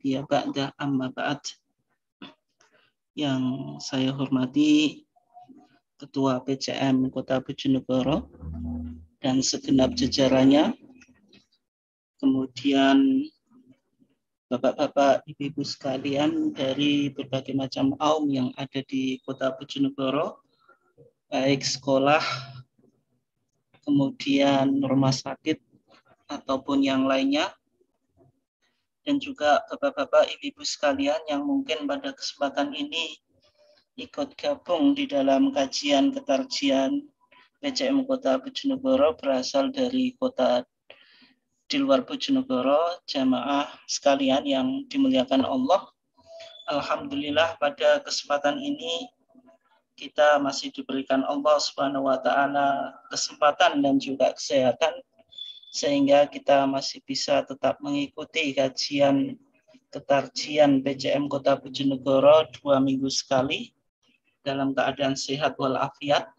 fiya ba'da amma ba'd. Yang saya hormati Ketua PCM Kota Bojonegoro dan segenap jajarannya, kemudian Bapak-bapak, Ibu-ibu sekalian dari berbagai macam kaum yang ada di Kota Bojonegoro, baik sekolah, kemudian rumah sakit, ataupun yang lainnya, dan juga Bapak-bapak, Ibu-ibu sekalian yang mungkin pada kesempatan ini ikut gabung di dalam kajian ketarjian PCM Kota Bojonegoro berasal dari kota di luar Bojonegoro, jamaah sekalian yang dimuliakan Allah. Alhamdulillah pada kesempatan ini kita masih diberikan Allah Subhanahu wa taala kesempatan dan juga kesehatan sehingga kita masih bisa tetap mengikuti kajian ketarjian PCM Kota Bojonegoro 2 minggu sekali dalam keadaan sehat walafiat.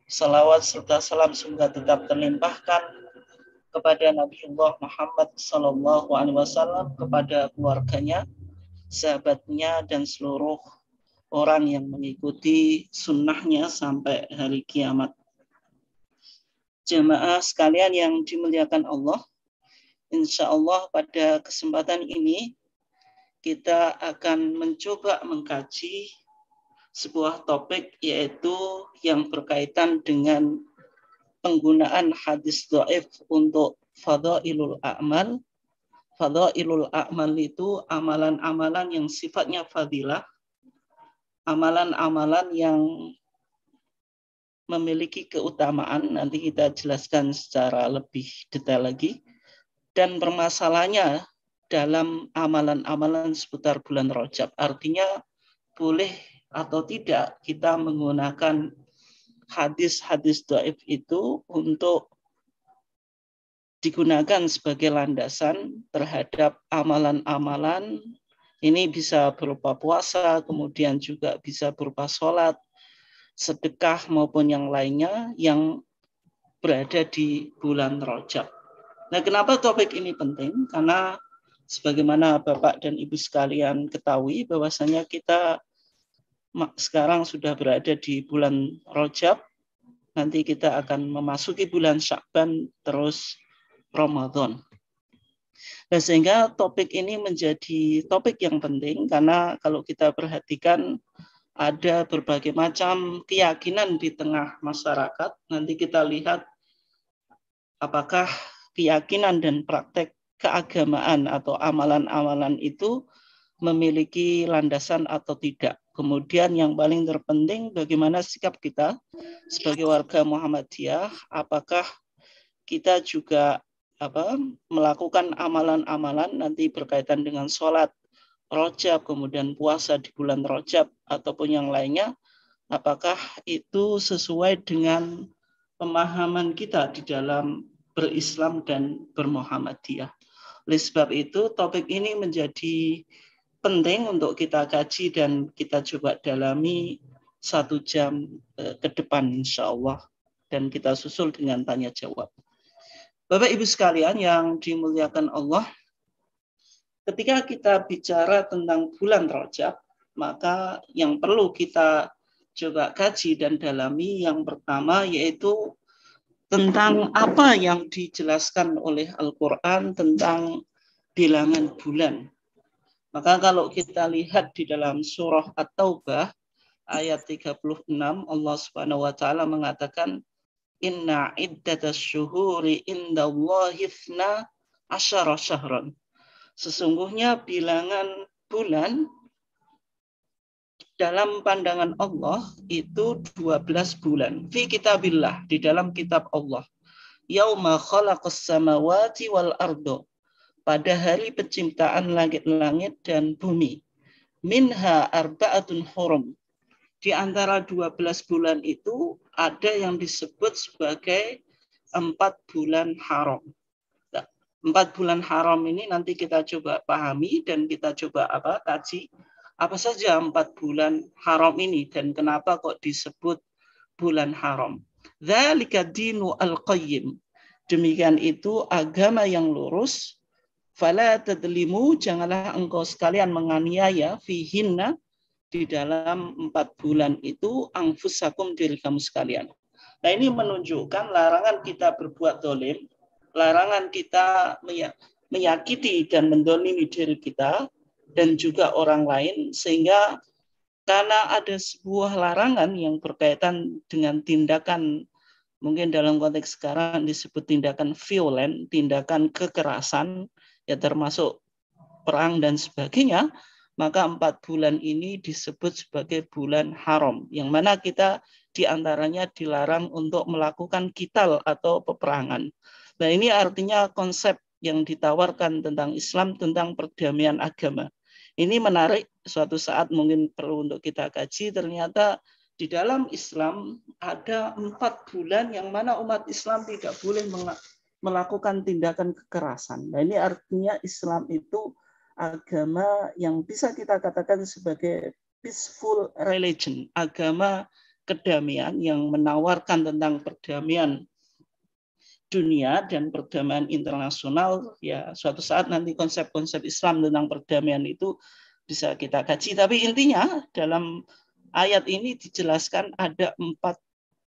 Salawat serta salam semoga tetap terlimpahkan kepada Nabiullah Muhammad SAW, kepada keluarganya, sahabatnya, dan seluruh orang yang mengikuti sunnahnya sampai hari kiamat. Jemaah sekalian yang dimuliakan Allah, insya Allah pada kesempatan ini kita akan mencoba mengkaji sebuah topik, yaitu yang berkaitan dengan penggunaan hadis dhaif untuk fadhailul a'mal. Fadhailul a'mal itu amalan-amalan yang sifatnya fadilah, amalan-amalan yang memiliki keutamaan, nanti kita jelaskan secara lebih detail lagi, dan permasalahannya dalam amalan-amalan seputar bulan Rajab. Artinya boleh atau tidak kita menggunakan hadis-hadis dhaif itu untuk digunakan sebagai landasan terhadap amalan-amalan. Ini bisa berupa puasa, kemudian juga bisa berupa sholat, sedekah, maupun yang lainnya yang berada di bulan Rajab. Nah, kenapa topik ini penting? Karena sebagaimana Bapak dan Ibu sekalian ketahui bahwasanya kita sekarang sudah berada di bulan Rajab, nanti kita akan memasuki bulan Sya'ban, terus Ramadan. Nah, sehingga topik ini menjadi topik yang penting karena kalau kita perhatikan ada berbagai macam keyakinan di tengah masyarakat. Nanti kita lihat apakah keyakinan dan praktek keagamaan atau amalan-amalan itu memiliki landasan atau tidak. Kemudian yang paling terpenting bagaimana sikap kita sebagai warga Muhammadiyah, apakah kita juga melakukan amalan-amalan nanti berkaitan dengan sholat Rajab, kemudian puasa di bulan Rajab ataupun yang lainnya, apakah itu sesuai dengan pemahaman kita di dalam berislam dan bermuhammadiyah. Oleh sebab itu topik ini menjadi penting untuk kita kaji dan kita coba dalami 1 jam ke depan insya Allah, dan kita susul dengan tanya jawab. Bapak Ibu sekalian yang dimuliakan Allah, ketika kita bicara tentang bulan Rajab, maka yang perlu kita coba kaji dan dalami yang pertama yaitu tentang apa yang dijelaskan oleh Al-Quran tentang bilangan bulan. Maka kalau kita lihat di dalam surah At-Taubah ayat 36, Allah Subhanahu wa taala mengatakan inna iddatas syuhuri indallahi 12 syahran. Sesungguhnya bilangan bulan dalam pandangan Allah itu 12 bulan. Fi kitabillah, di dalam kitab Allah. Yauma khalaqas samawati wal ardo. Pada hari penciptaan langit-langit dan bumi. Minha arba'atun hurum. Di antara 12 bulan itu ada yang disebut sebagai 4 bulan haram. 4 bulan haram ini nanti kita coba pahami dan kita coba kaji. Apa saja 4 bulan haram ini dan kenapa kok disebut bulan haram. Dzalika dinu al-qayyim. Demikian itu agama yang lurus. Fala tadlimu, janganlah engkau sekalian menganiaya fihinna, di dalam 4 bulan itu, anfusakum, diri kamu sekalian. Nah, ini menunjukkan larangan kita berbuat dolim, larangan kita menyakiti dan mendolimi diri kita dan juga orang lain, sehingga karena ada sebuah larangan yang berkaitan dengan tindakan, mungkin dalam konteks sekarang disebut tindakan violent, tindakan kekerasan, ya termasuk perang dan sebagainya, maka 4 bulan ini disebut sebagai bulan haram, yang mana kita diantaranya dilarang untuk melakukan qital atau peperangan. Nah, ini artinya konsep yang ditawarkan tentang Islam, tentang perdamaian agama. Ini menarik, suatu saat mungkin perlu untuk kita kaji. Ternyata di dalam Islam ada 4 bulan yang mana umat Islam tidak boleh melakukan tindakan kekerasan. Nah, ini artinya Islam itu agama yang bisa kita katakan sebagai peaceful religion, agama kedamaian yang menawarkan tentang perdamaian dunia dan perdamaian internasional. Ya, suatu saat nanti konsep-konsep Islam tentang perdamaian itu bisa kita kaji. Tapi intinya dalam ayat ini dijelaskan ada 4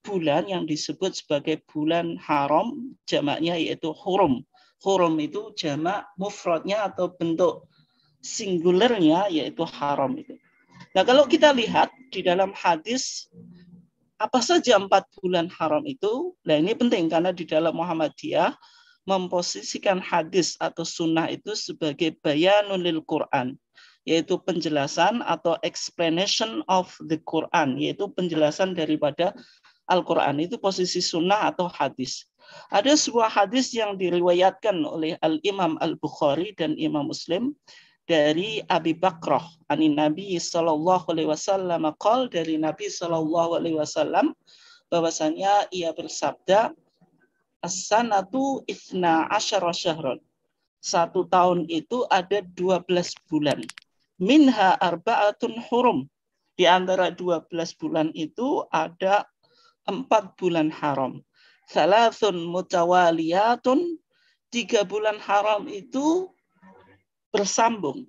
bulan yang disebut sebagai bulan haram, jamaknya yaitu hurum. Hurum itu jamak mufradnya atau bentuk singularnya yaitu haram itu. Nah, kalau kita lihat di dalam hadis apa saja 4 bulan haram itu, nah ini penting karena di dalam Muhammadiyah memposisikan hadis atau sunnah itu sebagai bayanun lil Quran, yaitu penjelasan atau explanation of the Quran, yaitu penjelasan daripada Al-Quran. Itu posisi sunnah atau hadis. Ada sebuah hadis yang diriwayatkan oleh Al-Imam Al-Bukhari dan Imam Muslim dari Abi Bakrah anin Nabi sallallahu alaihi wasallam qol, dari Nabi sallallahu alaihi wasallam bahwasanya ia bersabda, as-sanatu itsna asyara syahran. 1 tahun itu ada 12 bulan. Minha arba'atun hurum. Di antara 12 bulan itu ada 4 bulan haram. Salasun mutawaliyatun, 3 bulan haram itu bersambung.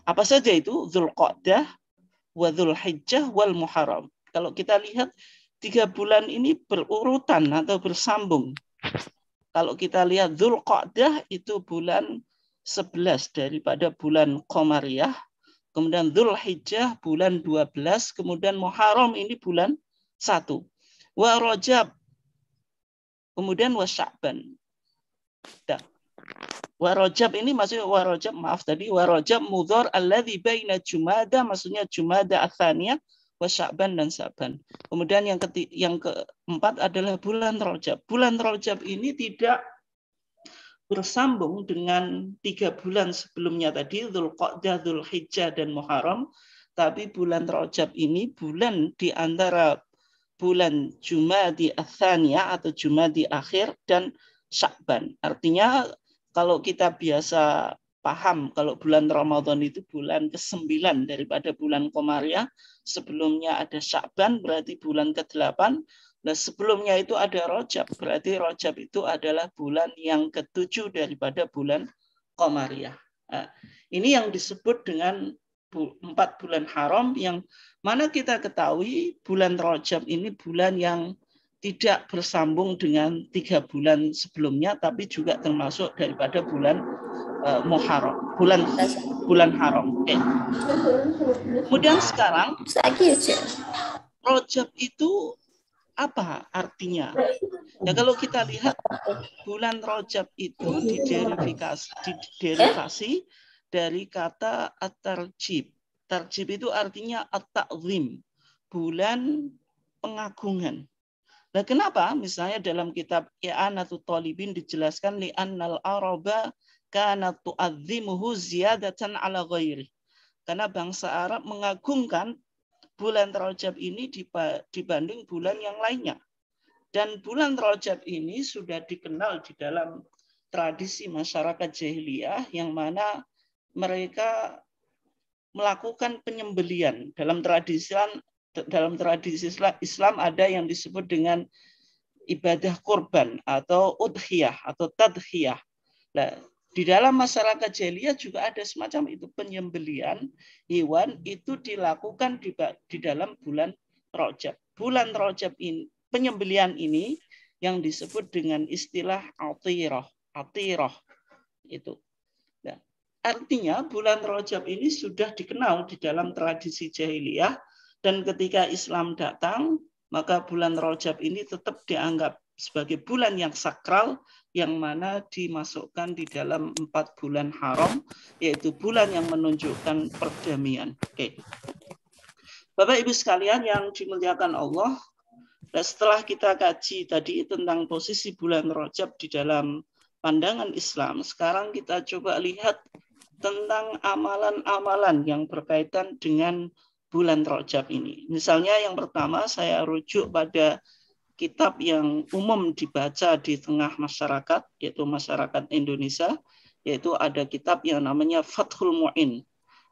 Apa saja itu? Dzulqa'dah, wa Dzulhijjah, wal Muharram. Kalau kita lihat 3 bulan ini berurutan atau bersambung. Kalau kita lihat Dzulqa'dah itu bulan 11 daripada bulan Qamariyah, kemudian Dzulhijjah bulan 12, kemudian Muharram ini bulan 1. Wa Rajab, kemudian wa Sya'ban. Wa Rajab ini maksudnya wa Rajab, maaf tadi, wa Rajab mudhar alladzi baina Jumada, maksudnya Jumada Atsaniyah wa Sya'ban dan Sya'ban. Kemudian yang keempat adalah bulan Rajab. Bulan Rajab ini tidak bersambung dengan 3 bulan sebelumnya tadi, Dzulqa'dah, Dzulhijjah dan Muharram, tapi bulan Rajab ini bulan di antara bulan Jumadi Atsaniyah atau Jumadi akhir dan Sya'ban. Artinya kalau kita biasa paham kalau bulan Ramadan itu bulan ke-9 daripada bulan Qamariyah, sebelumnya ada Sya'ban berarti bulan ke-8. Nah, sebelumnya itu ada Rajab, berarti Rajab itu adalah bulan yang ke-7 daripada bulan Qamariyah. Nah, ini yang disebut dengan 4 bulan haram, yang mana kita ketahui bulan Rajab ini bulan yang tidak bersambung dengan 3 bulan sebelumnya, tapi juga termasuk daripada bulan Muharram, bulan haram. Okay. Kemudian sekarang Rajab itu apa artinya? Ya, kalau kita lihat bulan Rajab itu diderivasi dari kata at-tarjib. Tarjib itu artinya at-ta'zim, bulan pengagungan. Nah, kenapa? Misalnya dalam kitab I'anatut Talibin dijelaskan li'annal araba kanat tu'azzimuhu ziyadatan ala ghairi. Karena bangsa Arab mengagungkan bulan Rajab ini dibanding bulan yang lainnya. Dan bulan Rajab ini sudah dikenal di dalam tradisi masyarakat jahiliyah yang mana mereka melakukan penyembelian. Dalam tradisi Islam ada yang disebut dengan ibadah kurban atau udhiyah atau tadhiyah. Nah, di dalam masyarakat jahiliyah juga ada semacam itu, penyembelihan hewan itu dilakukan di dalam bulan Rajab. Bulan Rajab ini, penyembelihan ini yang disebut dengan istilah atirah. Atirah itu. Nah, artinya bulan Rajab ini sudah dikenal di dalam tradisi jahiliyah, dan ketika Islam datang, maka bulan Rajab ini tetap dianggap sebagai bulan yang sakral, yang mana dimasukkan di dalam 4 bulan haram, yaitu bulan yang menunjukkan perdamaian. Oke. Bapak Ibu sekalian yang dimuliakan Allah, setelah kita kaji tadi tentang posisi bulan Rajab di dalam pandangan Islam, sekarang kita coba lihat tentang amalan-amalan yang berkaitan dengan bulan Rajab ini. Misalnya yang pertama saya rujuk pada kitab yang umum dibaca di tengah masyarakat, yaitu masyarakat Indonesia, yaitu ada kitab yang namanya Fathul Mu'in,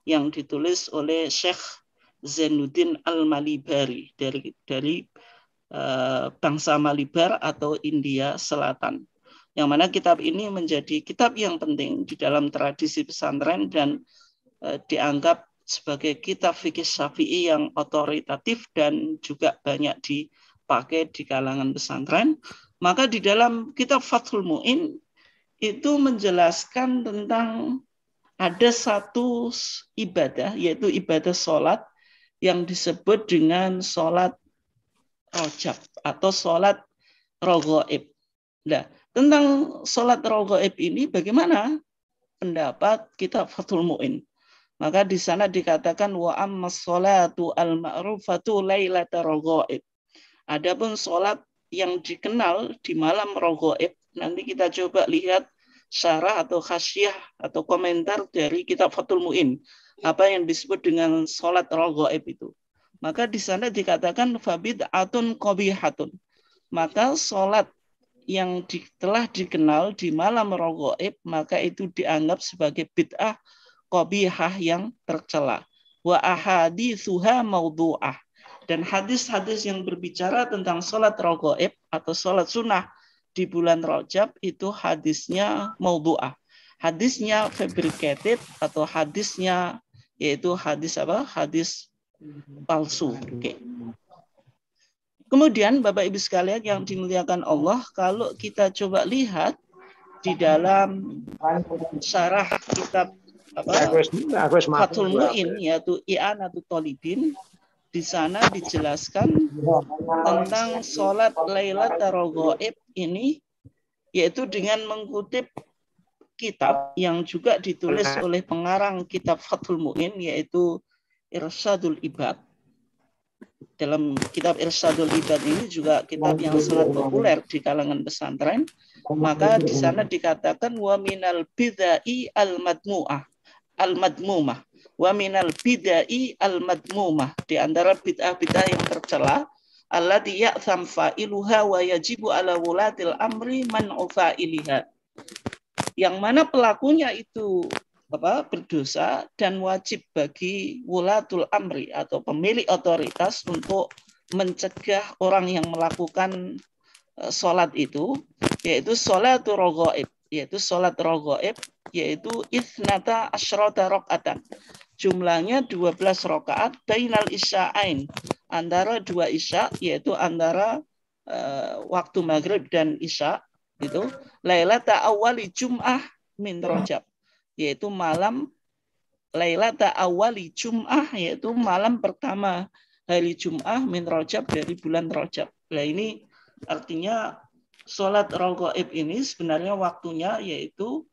yang ditulis oleh Syekh Zainuddin Al-Malibari dari bangsa Malibar atau India Selatan. Yang mana kitab ini menjadi kitab yang penting di dalam tradisi pesantren dan dianggap sebagai kitab fikih Syafi'i yang otoritatif dan juga banyak dipakai di kalangan pesantren. Maka di dalam kitab Fathul Mu'in itu menjelaskan tentang ada satu ibadah, yaitu ibadah sholat yang disebut dengan sholat Rajab atau sholat Raghaib. Nah, tentang sholat Raghaib ini bagaimana pendapat kitab Fathul Mu'in? Maka di sana dikatakan wa ammas sholatu al-ma'rufatu lailata Raghaib. Adapun sholat yang dikenal di malam Raghaib, nanti kita coba lihat syarah atau khasyah atau komentar dari kitab Fathul Mu'in. Apa yang disebut dengan sholat Raghaib itu. Maka di sana dikatakan fabid'atun qabihatun. Maka sholat yang telah dikenal di malam Raghaib, maka itu dianggap sebagai bid'ah qabihah yang tercela. Wa ahaditsuha maudhu'ah. Dan hadis-hadis yang berbicara tentang sholat Raghaib atau sholat sunnah di bulan Rajab itu hadisnya maudhu'ah. Hadisnya fabricated atau hadisnya yaitu hadis apa? Hadis palsu. Oke. Kemudian Bapak Ibu sekalian yang dimuliakan Allah, kalau kita coba lihat di dalam syarah kitab Fathul Mu'in yaitu I'anatul Thalibin, di sana dijelaskan tentang sholat Lailatul Raghaib ini, yaitu dengan mengutip kitab yang juga ditulis oleh pengarang kitab Fathul Mu'in, yaitu Irsyadul Ibad. Dalam kitab Irsyadul Ibad ini juga kitab yang sangat populer di kalangan pesantren. Maka di sana dikatakan wa minal bidai al-madmu'ah al-madmumah wa minal bidai al-madmumah, di antara bid'ah-bid'ah yang tercela allati ya'tham fa'iluha wa yajibu ala wulatil amri man'u fa'iliha, yang mana pelakunya itu berdosa dan wajib bagi wulatul amri atau pemilik otoritas untuk mencegah orang yang melakukan sholat itu, yaitu sholatul raghaib, yaitu sholat raghaib, yaitu ithnata asyrata rakaatan, jumlahnya 12 rakaat bainal isya'ain, antara dua isya, yaitu antara waktu maghrib dan isya, itu lailata awali jum'ah min Rajab, yaitu malam lailata awali jum'ah, yaitu malam pertama hari Jum'ah min Rajab, dari bulan Rajab. Nah ini artinya sholat Raghaib ini sebenarnya waktunya yaitu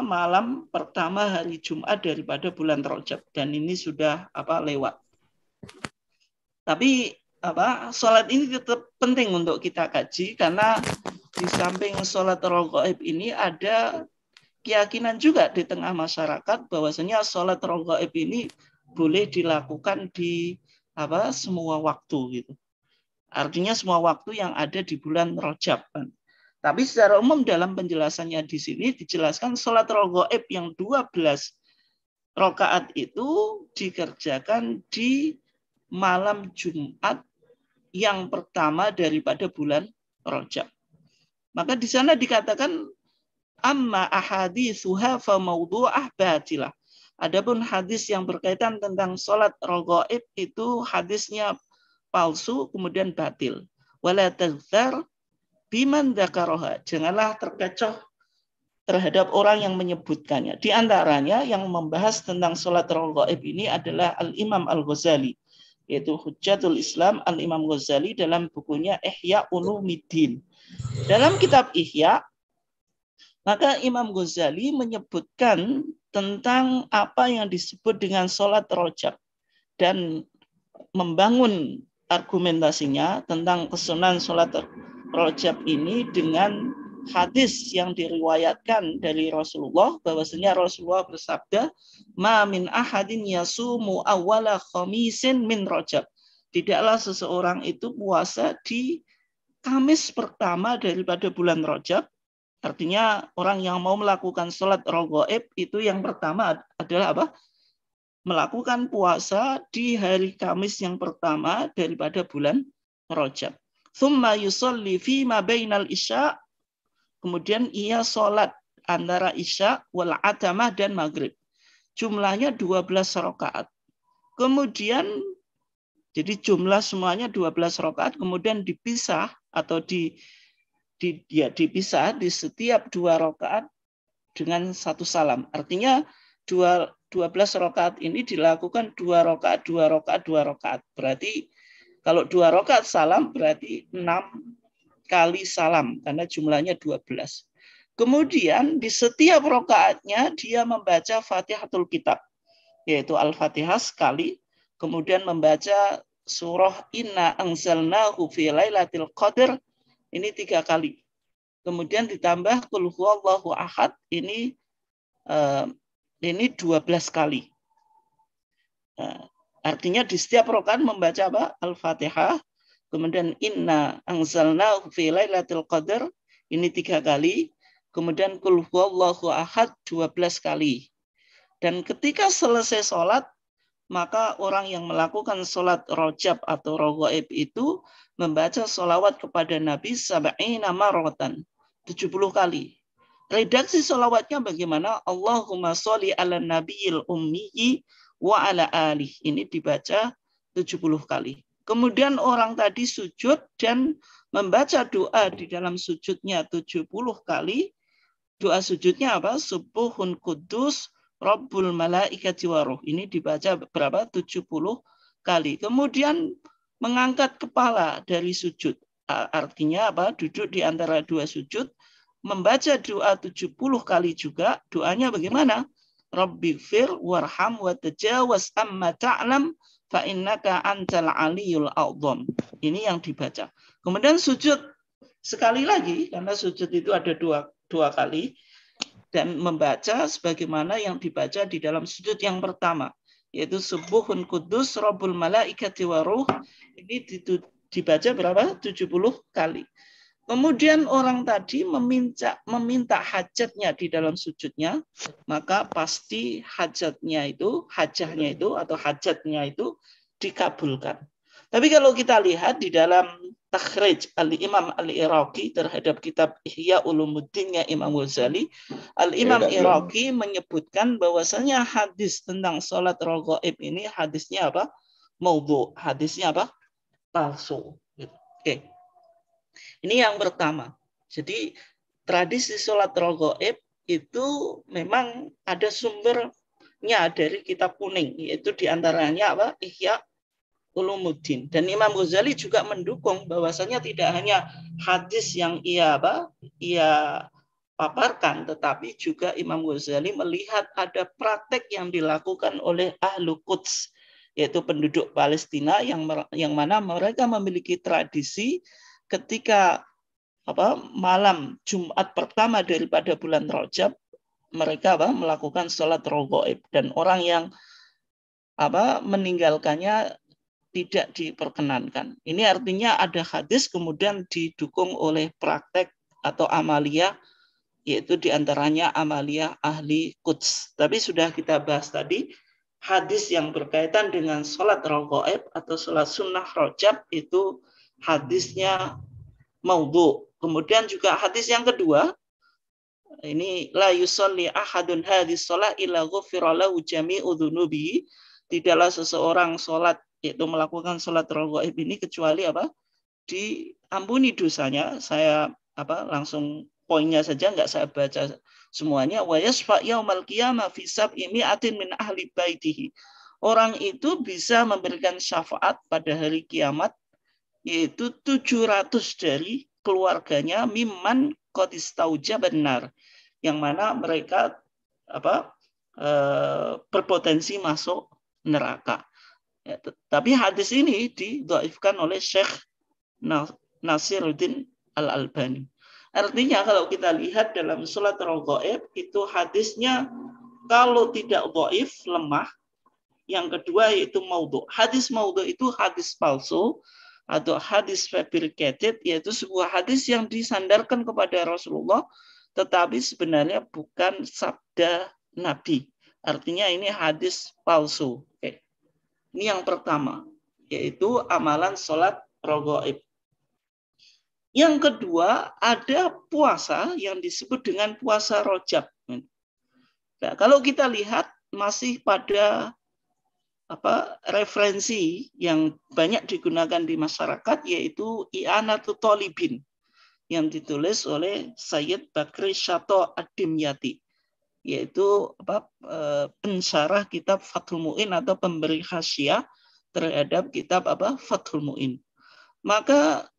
malam pertama hari Jumat daripada bulan Rajab, dan ini sudah lewat. Tapi sholat ini tetap penting untuk kita kaji, karena di samping sholat Raghaib ini ada keyakinan juga di tengah masyarakat bahwasanya sholat Raghaib ini boleh dilakukan di semua waktu gitu. Artinya semua waktu yang ada di bulan Rajab. Tapi secara umum dalam penjelasannya di sini dijelaskan sholat Raghaib yang 12 rakaat itu dikerjakan di malam Jumat yang pertama daripada bulan Rajab. Maka di sana dikatakan Amma ahaditsuha fa mawdu'ah batilah. Adapun hadis yang berkaitan tentang sholat raghaib itu hadisnya palsu kemudian batil. Wala taghtar biman dzakaraha. Janganlah terkecoh terhadap orang yang menyebutkannya. Di antaranya yang membahas tentang sholat raghaib ini adalah Al-Imam Al-Ghazali, yaitu Hujjatul Islam Al-Imam Ghazali dalam bukunya Ihya Ulumuddin. Dalam kitab Ihya, maka Imam Ghazali menyebutkan tentang apa yang disebut dengan sholat rojab dan membangun argumentasinya tentang kesunahan sholat rojab ini dengan hadis yang diriwayatkan dari Rasulullah, bahwasanya Rasulullah bersabda, "Ma min ahadin yasumu awwala khamisin min rojab." Tidaklah seseorang itu puasa di Kamis pertama daripada bulan Rajab. Artinya orang yang mau melakukan sholat raghaib itu yang pertama adalah apa? Melakukan puasa di hari Kamis yang pertama daripada bulan Rajab. Tsumma yusalli fi ma bainal isya. Kemudian ia sholat antara isya wal atamah dan maghrib. Jumlahnya 12 rakaat. Kemudian jadi jumlah semuanya 12 rakaat, kemudian dipisah atau dipisah di setiap 2 rakaat dengan 1 salam. Artinya 12 rakaat ini dilakukan 2 rakaat, 2 rakaat, 2 rakaat. Berarti kalau 2 rakaat salam berarti 6 kali salam karena jumlahnya 12. Kemudian di setiap rakaatnya dia membaca Fatihatul Kitab, yaitu Al-Fatihah sekali, kemudian membaca surah Inna anzalnahu fi lailatul qadr ini 3 kali. Kemudian ditambah Qul huwallahu ahad ini 12 kali. Artinya di setiap rakaat membaca apa? Al-Fatihah, kemudian Inna anzalnahu fi lailatul qadr ini 3 kali, kemudian Qul huwallahu ahad 12 kali. Dan ketika selesai sholat, maka orang yang melakukan sholat rojab atau raghaib itu membaca sholawat kepada Nabi sab'ina marratan, 70 kali. Redaksi sholawatnya bagaimana? Allahumma sholli ala nabiyil ummiyi wa ala alih. Ini dibaca 70 kali. Kemudian orang tadi sujud dan membaca doa di dalam sujudnya 70 kali. Doa sujudnya apa? Subuhun kudus Rabbul malaikati waruh. Ini dibaca berapa? 70 kali. Kemudian mengangkat kepala dari sujud. Artinya apa? Duduk di antara 2 sujud. Membaca doa 70 kali juga. Doanya bagaimana? Rabbighfir warham wa tajawaz amma ta'lam fa innaka antal aliyul a'zam. Ini yang dibaca. Kemudian sujud sekali lagi, karena sujud itu ada dua kali. Dan membaca sebagaimana yang dibaca di dalam sujud yang pertama, yaitu Subuhun Kudus Rabbul Malaikati Waruh. Ini dibaca berapa? 70 kali. Kemudian orang tadi meminta hajatnya di dalam sujudnya, maka pasti hajatnya itu dikabulkan. Tapi kalau kita lihat di dalam takhrij Al-Imam Al-Iraqi terhadap kitab Ihya Ulumuddinnya Imam Ghazali, Al-Imam Iraqi menyebutkan bahwasanya hadis tentang sholat raghaib ini hadisnya apa? Maudhu, hadisnya apa? Palsu. Oke. Ini yang pertama. Jadi tradisi sholat raghaib itu memang ada sumbernya dari kitab kuning, yaitu diantaranya apa? Ihya Ulumuddin. Dan Imam Ghazali juga mendukung bahwasanya tidak hanya hadis yang ia paparkan, tetapi juga Imam Ghazali melihat ada praktek yang dilakukan oleh Ahlu Quds, yaitu penduduk Palestina yang mana mereka memiliki tradisi ketika malam Jumat pertama daripada bulan Rajab, mereka melakukan sholat raghaib, dan orang yang meninggalkannya tidak diperkenankan. Ini artinya ada hadis kemudian didukung oleh praktek atau amaliyah, yaitu diantaranya amaliyah ahli Quds. Tapi sudah kita bahas tadi, hadis yang berkaitan dengan sholat raghaib atau sholat sunnah rajab itu hadisnya maudhu. Kemudian juga hadis yang kedua, Ini la yusolli ahadun hadis sholat illa ghufira lahu jami'u dzunubi. Tidaklah seseorang sholat, yaitu melakukan sholat raghaib ini kecuali apa? Diampuni dosanya. Saya langsung poinnya saja, nggak saya baca semuanya. Wa yasfa yaumal qiyamah fi sab'i mi'atin min ahli baitihi. Orang itu bisa memberikan syafaat pada hari kiamat, yaitu 700 dari keluarganya, mimman qad istauja benar, yang mana mereka berpotensi masuk neraka. Ya, tapi hadis ini didhaifkan oleh Syekh Nasiruddin Al-Albani. Artinya kalau kita lihat dalam sholat raghaib itu hadisnya kalau tidak dhaif, lemah. Yang kedua yaitu maudhu. Hadis maudhu itu hadis palsu atau hadis fabricated, yaitu sebuah hadis yang disandarkan kepada Rasulullah tetapi sebenarnya bukan sabda Nabi. Artinya ini hadis palsu. Oke. Ini yang pertama, yaitu amalan sholat raghaib. Yang kedua, ada puasa yang disebut dengan puasa Rajab. Nah, kalau kita lihat masih pada referensi yang banyak digunakan di masyarakat, yaitu I'anatul Thalibin yang ditulis oleh Sayyid Bakri Syato Ad-Dimyati, yaitu pensyarah kitab Fathul Mu'in atau pemberi hasyiah terhadap kitab Fathul Mu'in. Maka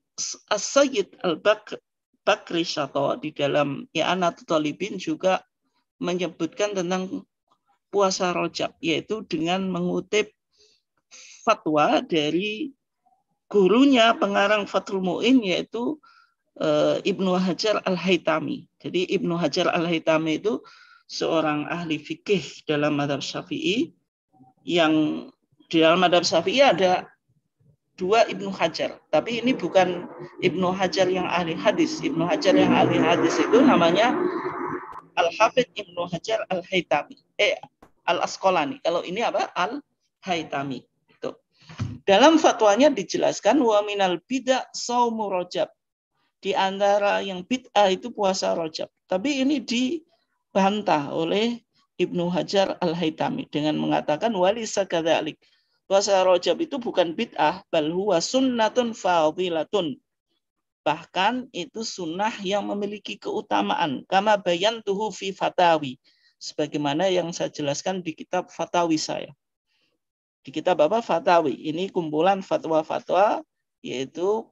As-Sayyid Al-Bakri Syato di dalam I'anatul Thalibin juga menyebutkan tentang puasa Rajab, yaitu dengan mengutip fatwa dari gurunya pengarang Fathul Mu'in, yaitu Ibnu Hajar Al-Haytami. Jadi Ibnu Hajar Al-Haytami itu seorang ahli fikih dalam mazhab Syafi'i, yang di dalam mazhab Syafi'i ada dua Ibnu Hajar, tapi ini bukan Ibnu Hajar yang ahli hadis. Ibnu Hajar yang ahli hadis itu namanya Al-Hafidz Ibnu Hajar Al-Haytami, Al-Asqalani. Kalau ini Al-Haytami. Itu. Dalam fatwanya dijelaskan wa minal bid'ah shaumu Rajab. Di antara yang bid'ah itu puasa Rajab. Tapi ini dibantah oleh Ibnu Hajar Al-Haytami dengan mengatakan walisa kadzalik. Puasa Rajab itu bukan bid'ah, bal huwa sunnatun fadilatun. Bahkan itu sunnah yang memiliki keutamaan. Kama bayantuhu fi fatawi. Sebagaimana yang saya jelaskan di kitab Fatawi saya. Di kitab Fatawi. Ini kumpulan fatwa-fatwa yaitu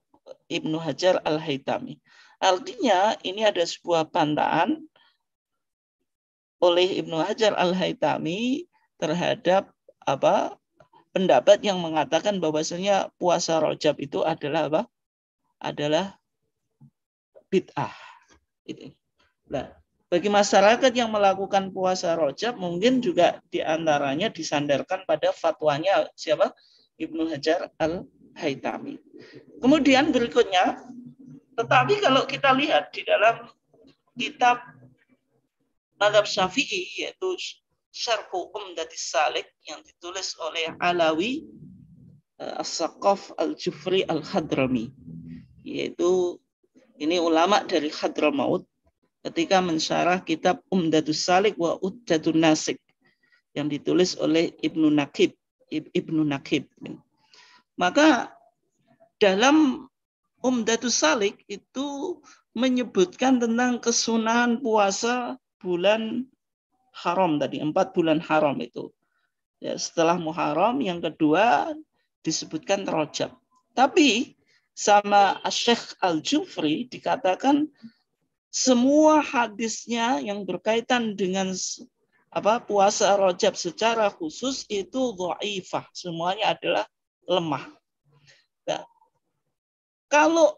Ibnu Hajar Al-Haytami. Artinya ini ada sebuah bantahan oleh Ibnu Hajar Al-Haytami terhadap pendapat yang mengatakan bahwasanya puasa Rajab itu adalah adalah bid'ah. Nah, bagi masyarakat yang melakukan puasa Rajab mungkin juga diantaranya disandarkan pada fatwanya siapa? Ibnu Hajar Al-Haytami. Kemudian berikutnya, tetapi kalau kita lihat di dalam kitab mazhab Syafi'i, yaitu Syarhu Umdatis Salik yang ditulis oleh Alawi As-Saqaf Al-Jufri Al-Hadrami, yaitu ini ulama dari Hadramaut, ketika mensyarah kitab Umdatus Salik wa Uddatun Nasik yang ditulis oleh Ibnu Nakib. Maka dalam Umdatus Salik itu menyebutkan tentang kesunahan puasa bulan haram tadi, 4 bulan haram itu. Ya, setelah Muharram yang kedua disebutkan Rajab. Tapi sama Syekh Al-Jufri dikatakan semua hadisnya yang berkaitan dengan puasa Rajab secara khusus itu dhaifah, semuanya adalah lemah. Nah, kalau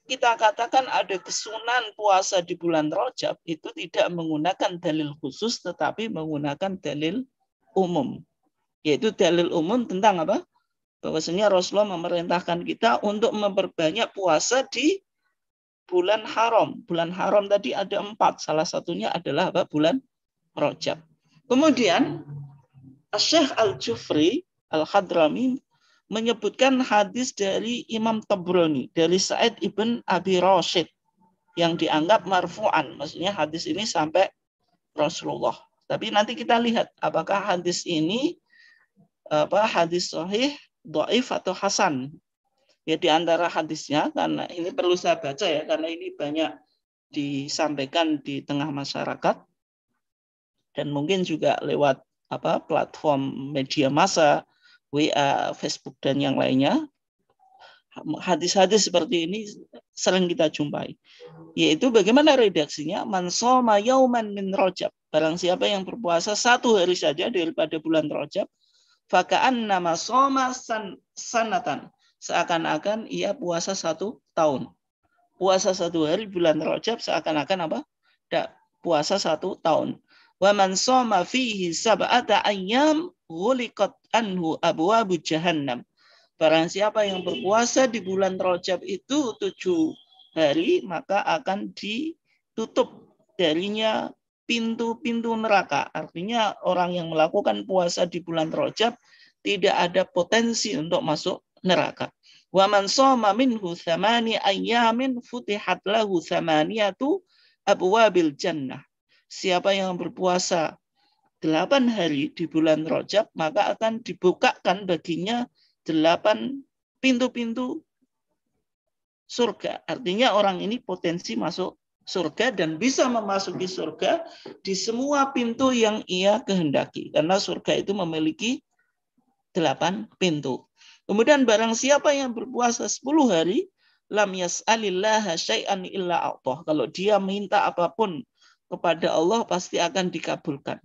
kita katakan ada kesunahan puasa di bulan Rajab, itu tidak menggunakan dalil khusus tetapi menggunakan dalil umum. Yaitu dalil umum tentang bahwasanya Rasulullah memerintahkan kita untuk memperbanyak puasa di bulan haram. Bulan haram tadi ada 4. Salah satunya adalah bulan Rajab. Kemudian Syekh Al-Jufri Al-Hadrami menyebutkan hadis dari Imam Tabrani dari Sa'id ibn Abi Rashid yang dianggap marfu'an. Maksudnya hadis ini sampai Rasulullah. Tapi nanti kita lihat apakah hadis ini hadis sahih, dhaif atau hasan. Ya di antara hadisnya, karena ini perlu saya baca ya, karena ini banyak disampaikan di tengah masyarakat dan mungkin juga lewat platform media massa, WA, Facebook dan yang lainnya. Hadis-hadis seperti ini sering kita jumpai. Yaitu bagaimana redaksinya? Man shoma yauman min Rajab. Barang siapa yang berpuasa 1 hari saja daripada bulan Rajab, faka'annama shoma sanatan. Seakan-akan ia puasa 1 tahun. Puasa 1 hari bulan Rajab seakan-akan apa? Puasa 1 tahun. Wa man shoma fihi sab'ata ayyam ghuliqat anhu abwabu jahannam. Barang siapa yang berpuasa di bulan Rajab itu 7 hari, maka akan ditutup darinya pintu-pintu neraka. Artinya orang yang melakukan puasa di bulan Rajab tidak ada potensi untuk masuk neraka. Wa man shoma minhu 8 ayyamin futihat lahu 8 abwabil jannah. Siapa yang berpuasa 8 hari di bulan Rajab, maka akan dibukakan baginya 8 pintu-pintu surga. Artinya orang ini potensi masuk surga dan bisa memasuki surga di semua pintu yang ia kehendaki. Karena surga itu memiliki 8 pintu. Kemudian barang siapa yang berpuasa 10 hari, lam yas'alillaha syai'an illa a'tah. Kalau dia minta apapun kepada Allah pasti akan dikabulkan.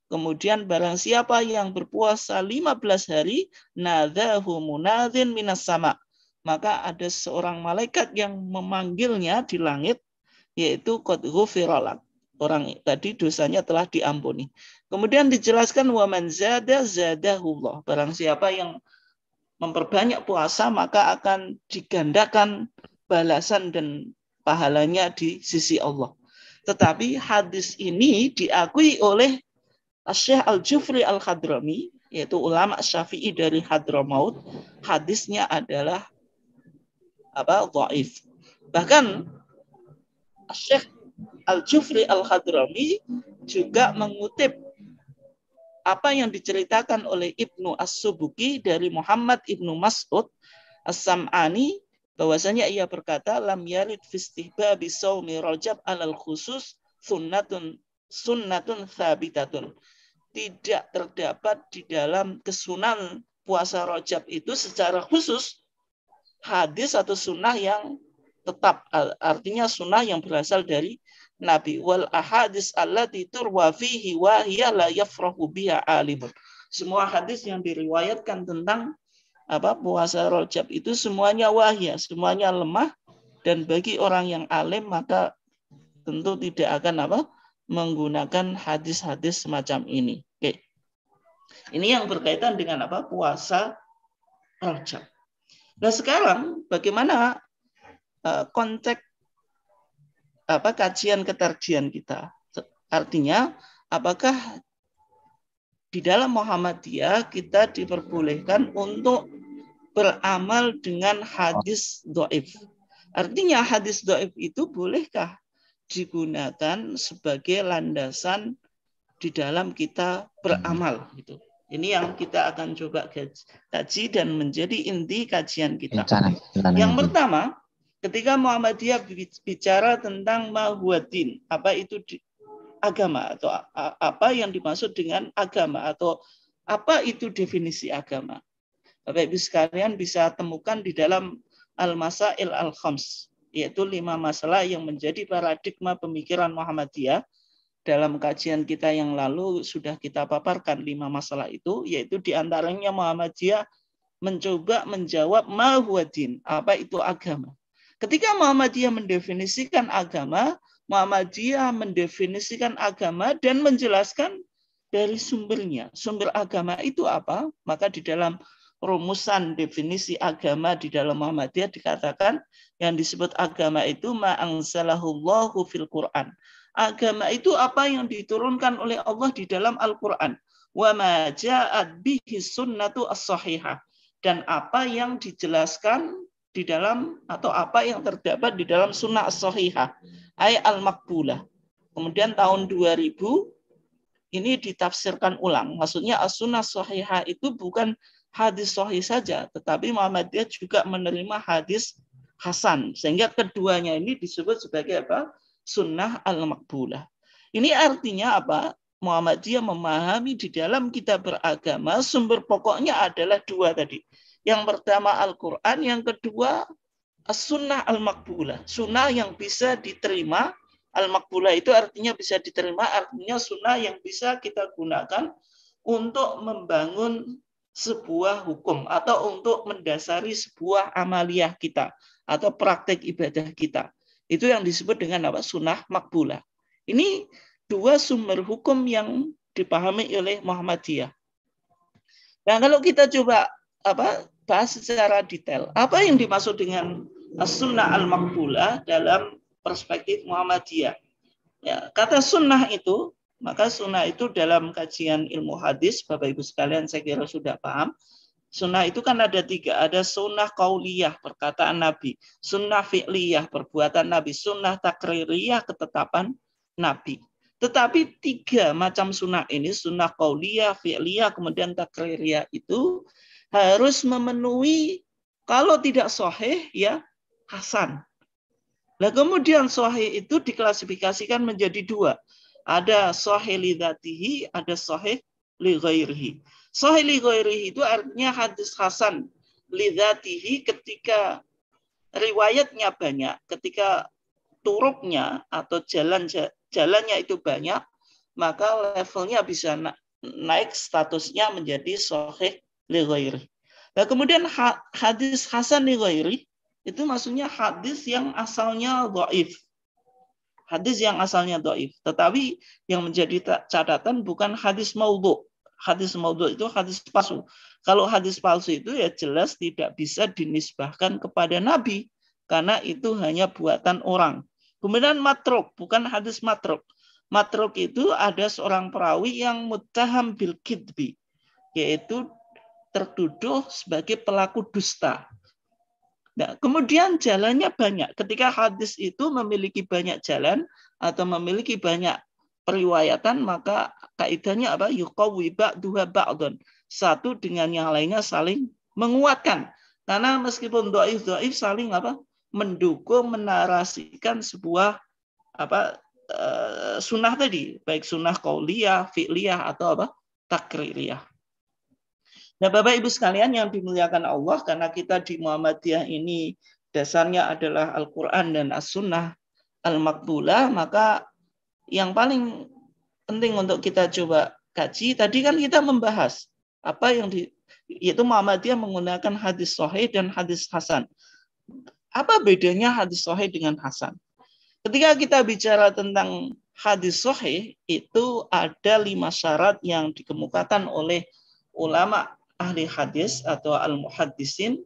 Kemudian barang siapa yang berpuasa 15 hari, nadzahu munadzin minas sama. Maka ada seorang malaikat yang memanggilnya di langit, yaitu qad ghufira lak. Orang tadi dosanya telah diampuni. Kemudian dijelaskan wa man zada zadahullah. Barang siapa yang memperbanyak puasa, maka akan digandakan balasan dan pahalanya di sisi Allah. Tetapi hadis ini diakui oleh Syekh Al-Jufri Al-Hadrami, yaitu ulama Syafi'i dari Hadramaut, hadisnya adalah dhaif. Bahkan Syekh Al-Jufri Al-Hadrami juga mengutip apa yang diceritakan oleh Ibnu As-Subuki dari Muhammad Ibnu Mas'ud As-Sam'ani, bahwasanya ia berkata, lam yarid fi istihbabi shaumi Rajab alal khusus sunnatun thabitatun. Tidak terdapat di dalam kesunan puasa Rajab itu secara khusus hadis atau sunnah yang tetap, artinya sunnah yang berasal dari Nabi. Wal ahadis allati turwa fihi wa hiya la yafrahu biha alimun. Semua hadis yang diriwayatkan tentang puasa Rajab itu semuanya wahya, semuanya lemah, dan bagi orang yang alim maka tentu tidak akan menggunakan hadis-hadis semacam ini. Oke. Ini yang berkaitan dengan puasa Rajab. Nah sekarang bagaimana konteks kajian ketarjian kita? Artinya apakah di dalam Muhammadiyah kita diperbolehkan untuk beramal dengan hadis dhaif? Artinya hadis dhaif itu bolehkah digunakan sebagai landasan di dalam kita beramal gitu. Ini yang kita akan coba kaji dan menjadi inti kajian kita. Yang pertama, ketika Muhammadiyah bicara tentang mahwadin, apa itu agama atau apa yang dimaksud dengan agama atau apa itu definisi agama. Bapak Ibu sekalian bisa temukan di dalam Al-Masail Al-Khams, yaitu 5 masalah yang menjadi paradigma pemikiran Muhammadiyah. Dalam kajian kita yang lalu sudah kita paparkan 5 masalah itu, yaitu diantaranya Muhammadiyah mencoba menjawab ma huwa din, apa itu agama. Ketika Muhammadiyah mendefinisikan agama, Muhammadiyah mendefinisikan agama dan menjelaskan dari sumbernya. Sumber agama itu apa? Maka di dalam rumusan definisi agama di dalam Muhammadiyah dikatakan yang disebut agama itu ma anzalahullahu fil Quran. Agama itu apa yang diturunkan oleh Allah di dalam Al-Quran. Wa ma ja'at bihi sunnatu as-sahihah. Dan apa yang dijelaskan di dalam atau apa yang terdapat di dalam sunnah as-sahihah, ay al-maqbulah. Kemudian tahun 2000 ini ditafsirkan ulang. Maksudnya as-sunnah sahihah itu bukan hadis sahih saja, tetapi Muhammadiyah juga menerima hadis hasan. Sehingga keduanya ini disebut sebagai apa? Sunnah al-maqbulah. Ini artinya apa? Muhammadiyah memahami di dalam kita beragama sumber pokoknya adalah dua tadi. Yang pertama Al-Quran, yang kedua as-sunnah al-maqbulah. Sunnah yang bisa diterima. Al-maqbulah itu artinya bisa diterima, artinya sunnah yang bisa kita gunakan untuk membangun sebuah hukum atau untuk mendasari sebuah amaliyah kita atau praktek ibadah kita. Itu yang disebut dengan apa? Sunnah maqbulah. Ini dua sumber hukum yang dipahami oleh Muhammadiyah. Nah, kalau kita coba bahas secara detail, apa yang dimaksud dengan as-sunnah al-maqbulah dalam perspektif Muhammadiyah? Ya, kata sunnah itu, maka sunnah itu dalam kajian ilmu hadis, Bapak Ibu sekalian saya kira sudah paham. Sunnah itu kan ada tiga, ada sunnah qauliyah, perkataan Nabi, sunnah fi'liyah, perbuatan Nabi, sunnah takririyah, ketetapan Nabi. Tetapi tiga macam sunnah ini, sunnah qauliyah, fi'liyah, kemudian takririyah itu harus memenuhi, kalau tidak sahih ya hasan. Nah kemudian sahih itu diklasifikasikan menjadi dua. Ada sahih li dzatihi, ada sahih li ghairihi. Sahih li ghairihi itu artinya hadis hasan li dzatihi ketika riwayatnya banyak, ketika turuknya atau jalannya itu banyak, maka levelnya bisa naik statusnya menjadi sahih li ghairi. Nah, kemudian hadis hasan li ghairi itu maksudnya hadis yang asalnya dhaif. Hadis yang asalnya dhaif, tetapi yang menjadi catatan bukan hadis maudhu. Hadis maudhu itu hadis palsu. Kalau hadis palsu itu ya jelas tidak bisa dinisbahkan kepada Nabi karena itu hanya buatan orang. Kemudian matruk, bukan hadis matruk. Matruk itu ada seorang perawi yang muttaham bil kidbi, yaitu tertuduh sebagai pelaku dusta. Nah, kemudian jalannya banyak. Ketika hadis itu memiliki banyak jalan atau memiliki banyak periwayatan, maka kaidahnya apa? Yuqawwi ba'duha ba'dun. Satu dengan yang lainnya saling menguatkan. Karena meskipun dhaif saling apa? Mendukung, menarasikan sebuah sunnah tadi, baik sunnah qauliyah, fi'liyah atau apa? Takririyah. Nah, Bapak Ibu sekalian yang dimuliakan Allah, karena kita di Muhammadiyah ini dasarnya adalah Al-Quran dan As-Sunnah Al-Maqbulah, maka yang paling penting untuk kita coba kaji, tadi kan kita membahas apa yang yaitu Muhammadiyah menggunakan hadis sahih dan hadis hasan. Apa bedanya hadis sahih dengan hasan? Ketika kita bicara tentang hadis sahih, itu ada 5 syarat yang dikemukakan oleh ulama ahli hadis atau al-muhaddisin.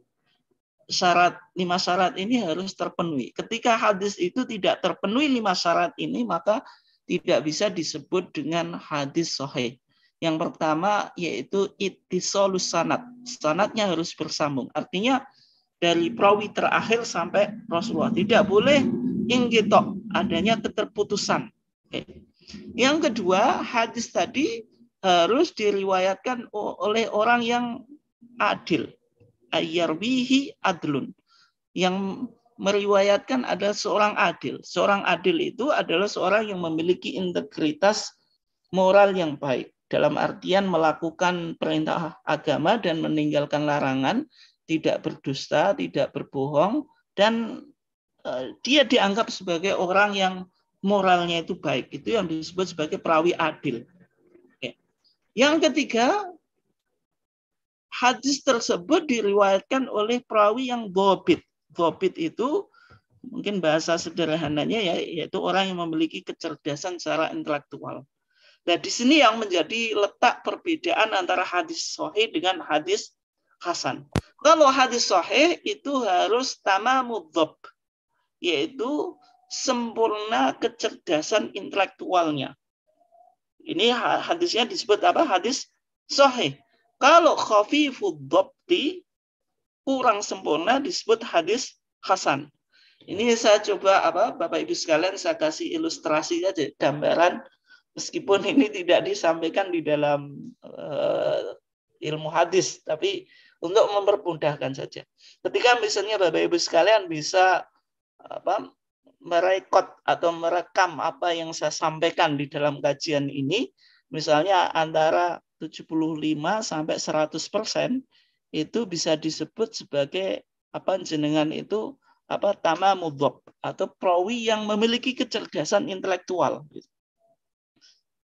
5 syarat ini harus terpenuhi. Ketika hadis itu tidak terpenuhi 5 syarat ini, maka tidak bisa disebut dengan hadis sahih. Yang pertama yaitu ittisalus sanad. Sanadnya harus bersambung. Artinya dari perawi terakhir sampai Rasulullah. Tidak boleh inggitok, adanya keterputusan. Yang kedua, hadis tadi harus diriwayatkan oleh orang yang adil. Ayyarbihi adlun. Yang meriwayatkan adalah seorang adil. Seorang adil itu adalah seorang yang memiliki integritas moral yang baik. Dalam artian melakukan perintah agama dan meninggalkan larangan, tidak berdusta, tidak berbohong, dan dia dianggap sebagai orang yang moralnya itu baik. Itu yang disebut sebagai perawi adil. Yang ketiga, hadis tersebut diriwayatkan oleh perawi yang dhobit. Dhobit itu mungkin bahasa sederhananya yaitu orang yang memiliki kecerdasan secara intelektual. Nah, di sini yang menjadi letak perbedaan antara hadis sahih dengan hadis hasan. Kalau hadis sahih itu harus tamamud dhabt, yaitu sempurna kecerdasan intelektualnya. Ini hadisnya disebut apa? Hadis sahih. Kalau khafifud dhabti, kurang sempurna disebut hadis hasan. Ini saya coba Bapak Ibu sekalian saya kasih ilustrasi aja, gambaran, meskipun ini tidak disampaikan di dalam ilmu hadis, tapi untuk mempermudahkan saja. Ketika misalnya Bapak Ibu sekalian bisa merekod atau merekam apa yang saya sampaikan di dalam kajian ini, misalnya antara 75 sampai 100% itu bisa disebut sebagai jenengan itu tamamudhab atau perawi yang memiliki kecerdasan intelektual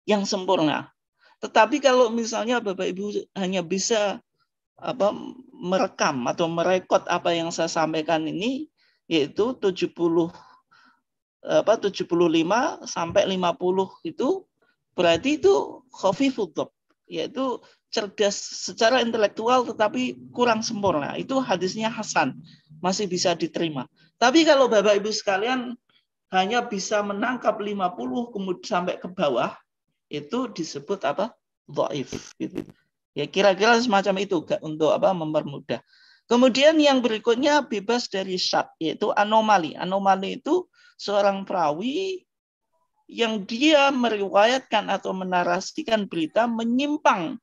yang sempurna. Tetapi kalau misalnya Bapak Ibu hanya bisa merekam atau merekod apa yang saya sampaikan ini, yaitu 75 sampai 50 itu berarti itu khafifudh, yaitu cerdas secara intelektual tetapi kurang sempurna. Itu hadisnya hasan, masih bisa diterima. Tapi kalau Bapak Ibu sekalian hanya bisa menangkap 50 kemudian sampai ke bawah, itu disebut dhaif gitu. Ya kira-kira semacam itu untuk mempermudah. Kemudian yang berikutnya bebas dari syad, yaitu anomali. Anomali itu seorang perawi yang dia meriwayatkan atau menarasikan berita menyimpang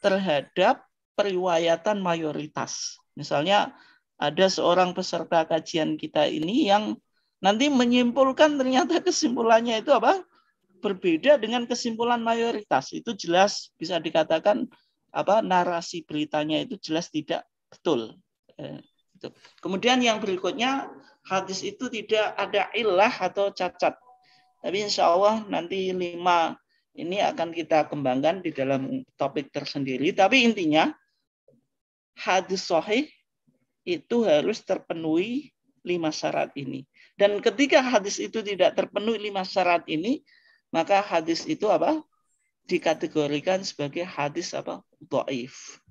terhadap periwayatan mayoritas. Misalnya ada seorang peserta kajian kita ini yang nanti menyimpulkan ternyata kesimpulannya itu berbeda dengan kesimpulan mayoritas. Itu jelas bisa dikatakan narasi beritanya itu jelas tidak betul. Kemudian yang berikutnya, hadis itu tidak ada illah atau cacat. Tapi insya Allah nanti 5 ini akan kita kembangkan di dalam topik tersendiri. Tapi intinya hadis sahih itu harus terpenuhi 5 syarat ini. Dan ketika hadis itu tidak terpenuhi 5 syarat ini, maka hadis itu dikategorikan sebagai hadis dhaif.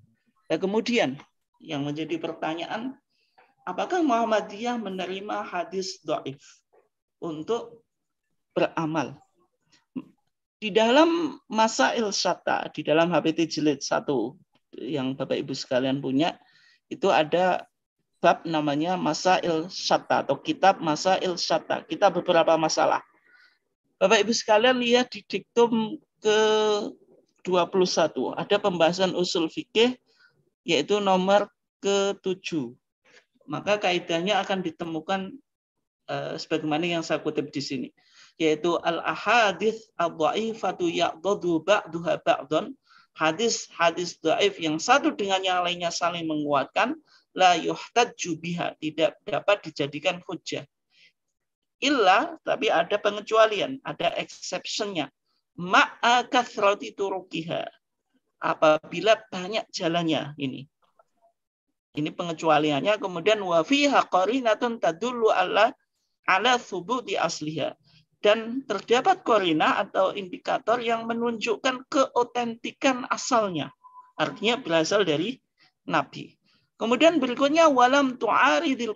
Nah, kemudian yang menjadi pertanyaan, apakah Muhammadiyah menerima hadis dhaif untuk beramal? Di dalam Masail Syatta, di dalam HPT Jilid 1 yang Bapak Ibu sekalian punya, itu ada bab namanya Masail Syatta atau kitab Masail Syatta. Kita beberapa masalah. Bapak Ibu sekalian lihat di diktum ke-21 ada pembahasan usul fikih yaitu nomor ke-7. Maka kaidahnya akan ditemukan sebagaimana yang saya kutip di sini, yaitu al-ahadits ad-dhaifatu ya'dadu ba'duha ba'dhan. Hadis dhaif yang satu dengan yang lainnya saling menguatkan, la yuhtajju biha, tidak dapat dijadikan hujjah. Illa, tapi ada pengecualian, ada exception-nya. Ma'a kathrati turuqiha, apabila banyak jalannya ini. Ini pengecualiannya. Kemudian wa fiha qarinatun tadullu ala thubuti asliha. Dan terdapat qarina atau indikator yang menunjukkan keotentikan asalnya. Artinya berasal dari Nabi. Kemudian berikutnya walam tu'aridil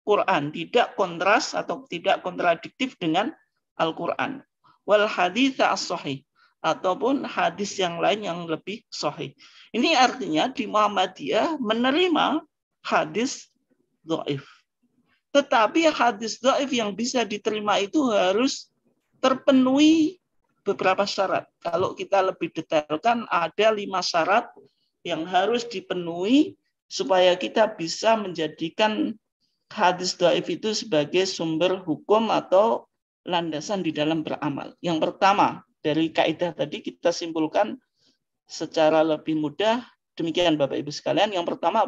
Quran, tidak kontras atau tidak kontradiktif dengan Al-Quran. Wal hadits as-sahih, ataupun hadis yang lain yang lebih sahih. Ini artinya di Muhammadiyah menerima hadis dhaif. Tetapi hadis dhaif yang bisa diterima itu harus terpenuhi beberapa syarat. Kalau kita lebih detailkan, ada 5 syarat yang harus dipenuhi supaya kita bisa menjadikan hadis dhaif itu sebagai sumber hukum atau landasan di dalam beramal. Yang pertama, dari kaidah tadi kita simpulkan secara lebih mudah, demikian Bapak Ibu sekalian. Yang pertama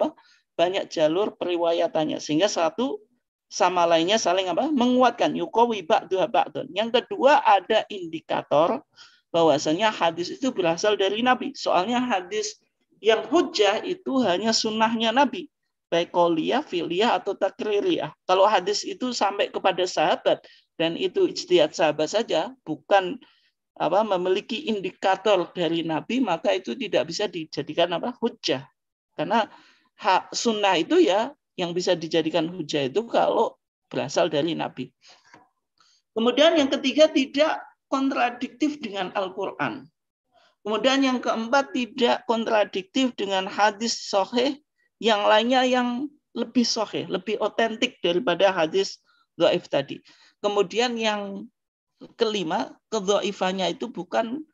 banyak jalur periwayatannya, sehingga satu sama lainnya saling menguatkan. Yuqawi ba'duha ba'dun. Yang kedua, ada indikator bahwasanya hadis itu berasal dari Nabi. Soalnya hadis yang hujjah itu hanya sunnahnya Nabi, baik qauliyah, fi'liyah atau takririyah. Kalau hadis itu sampai kepada sahabat dan itu ijtihad sahabat saja, bukan memiliki indikator dari Nabi, maka itu tidak bisa dijadikan hujjah. Karena sunnah itu ya yang bisa dijadikan hujjah itu kalau berasal dari Nabi. Kemudian yang ketiga, tidak kontradiktif dengan Al-Quran. Kemudian yang keempat, tidak kontradiktif dengan hadis sahih yang lainnya yang lebih sahih, lebih otentik daripada hadis dhaif tadi. Kemudian yang kelima, kedhaifannya itu bukan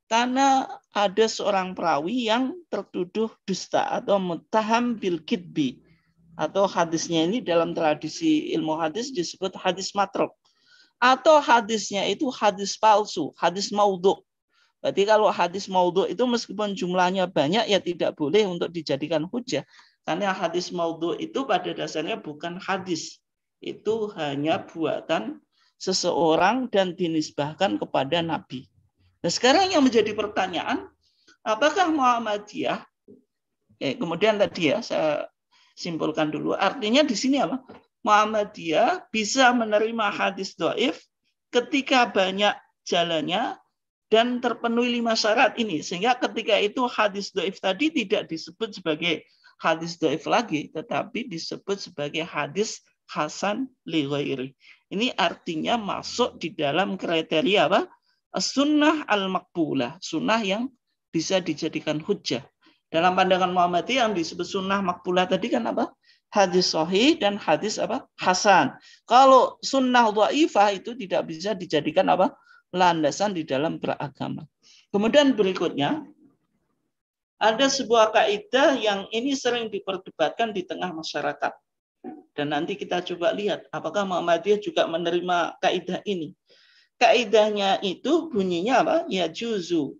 karena ada seorang perawi yang tertuduh dusta atau muttaham bil kidbi, atau hadisnya ini dalam tradisi ilmu hadis disebut hadis matruk, atau hadisnya itu hadis palsu, hadis maudhu. Berarti kalau hadis maudhu itu meskipun jumlahnya banyak ya tidak boleh untuk dijadikan hujah, karena hadis maudhu itu pada dasarnya bukan hadis, itu hanya buatan seseorang dan dinisbahkan kepada Nabi. Nah, sekarang yang menjadi pertanyaan, apakah Muhammadiyah, kemudian tadi ya saya simpulkan dulu, artinya di sini apa? Muhammadiyah bisa menerima hadis dhaif ketika banyak jalannya dan terpenuhi 5 syarat ini, sehingga ketika itu hadis dhaif tadi tidak disebut sebagai hadis dhaif lagi, tetapi disebut sebagai hadis hasan li ghairi. Ini artinya masuk di dalam kriteria apa? Sunnah al-maqbulah, sunnah yang bisa dijadikan hujjah. Dalam pandangan Muhammadiyah yang disebut sunnah makbulah tadi kan apa? Hadis sahih dan hadis apa? Hasan. Kalau sunnah dhaifah itu tidak bisa dijadikan apa? Landasan di dalam beragama. Kemudian berikutnya ada sebuah kaidah yang ini sering diperdebatkan di tengah masyarakat. Dan nanti kita coba lihat apakah Muhammadiyah juga menerima kaidah ini. Kaidahnya itu bunyinya apa? Yajuzul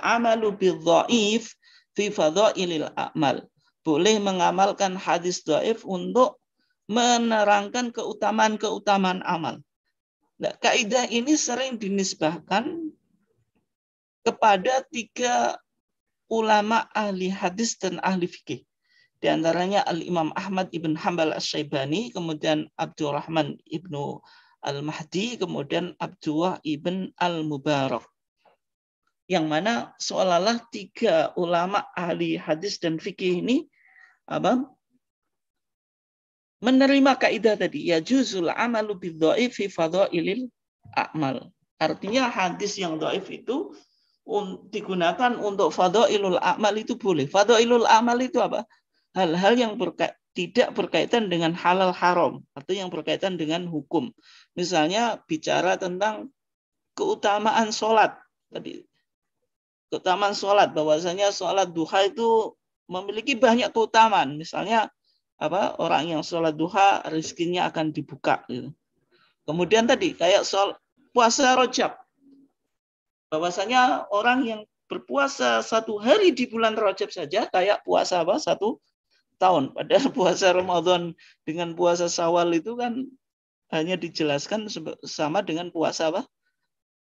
amalu bidhaif fi fadhailil a'mal. Boleh mengamalkan hadis dhaif untuk menerangkan keutamaan-keutamaan amal. Nah, kaidah ini sering dinisbahkan kepada 3 ulama ahli hadis dan ahli fikih. Di antaranya Al-Imam Ahmad ibn Hanbal Asy-Syaibani, kemudian Abdurrahman ibnu Al-Mahdi, kemudian Abdullah ibn Al-Mubarak. Yang mana seolah-olah 3 ulama ahli hadis dan fikih ini apa? Menerima kaidah tadi, yajuzul amalu bidhaif fi fadhailil a'mal. Artinya hadis yang dhaif itu digunakan untuk fadhailul a'mal itu boleh. Fadhailul a'mal itu apa? Hal-hal yang tidak berkaitan dengan halal haram atau yang berkaitan dengan hukum. Misalnya bicara tentang keutamaan sholat tadi. Keutamaan sholat, bahwasanya sholat duha itu memiliki banyak keutamaan. Misalnya apa? Orang yang sholat duha rezekinya akan dibuka. Gitu. Kemudian tadi kayak soal puasa Rajab, bahwasanya orang yang berpuasa 1 hari di bulan Rajab saja kayak puasa apa? 1 tahun. Padahal puasa Ramadan dengan puasa Syawal itu kan hanya dijelaskan sama dengan puasa apa?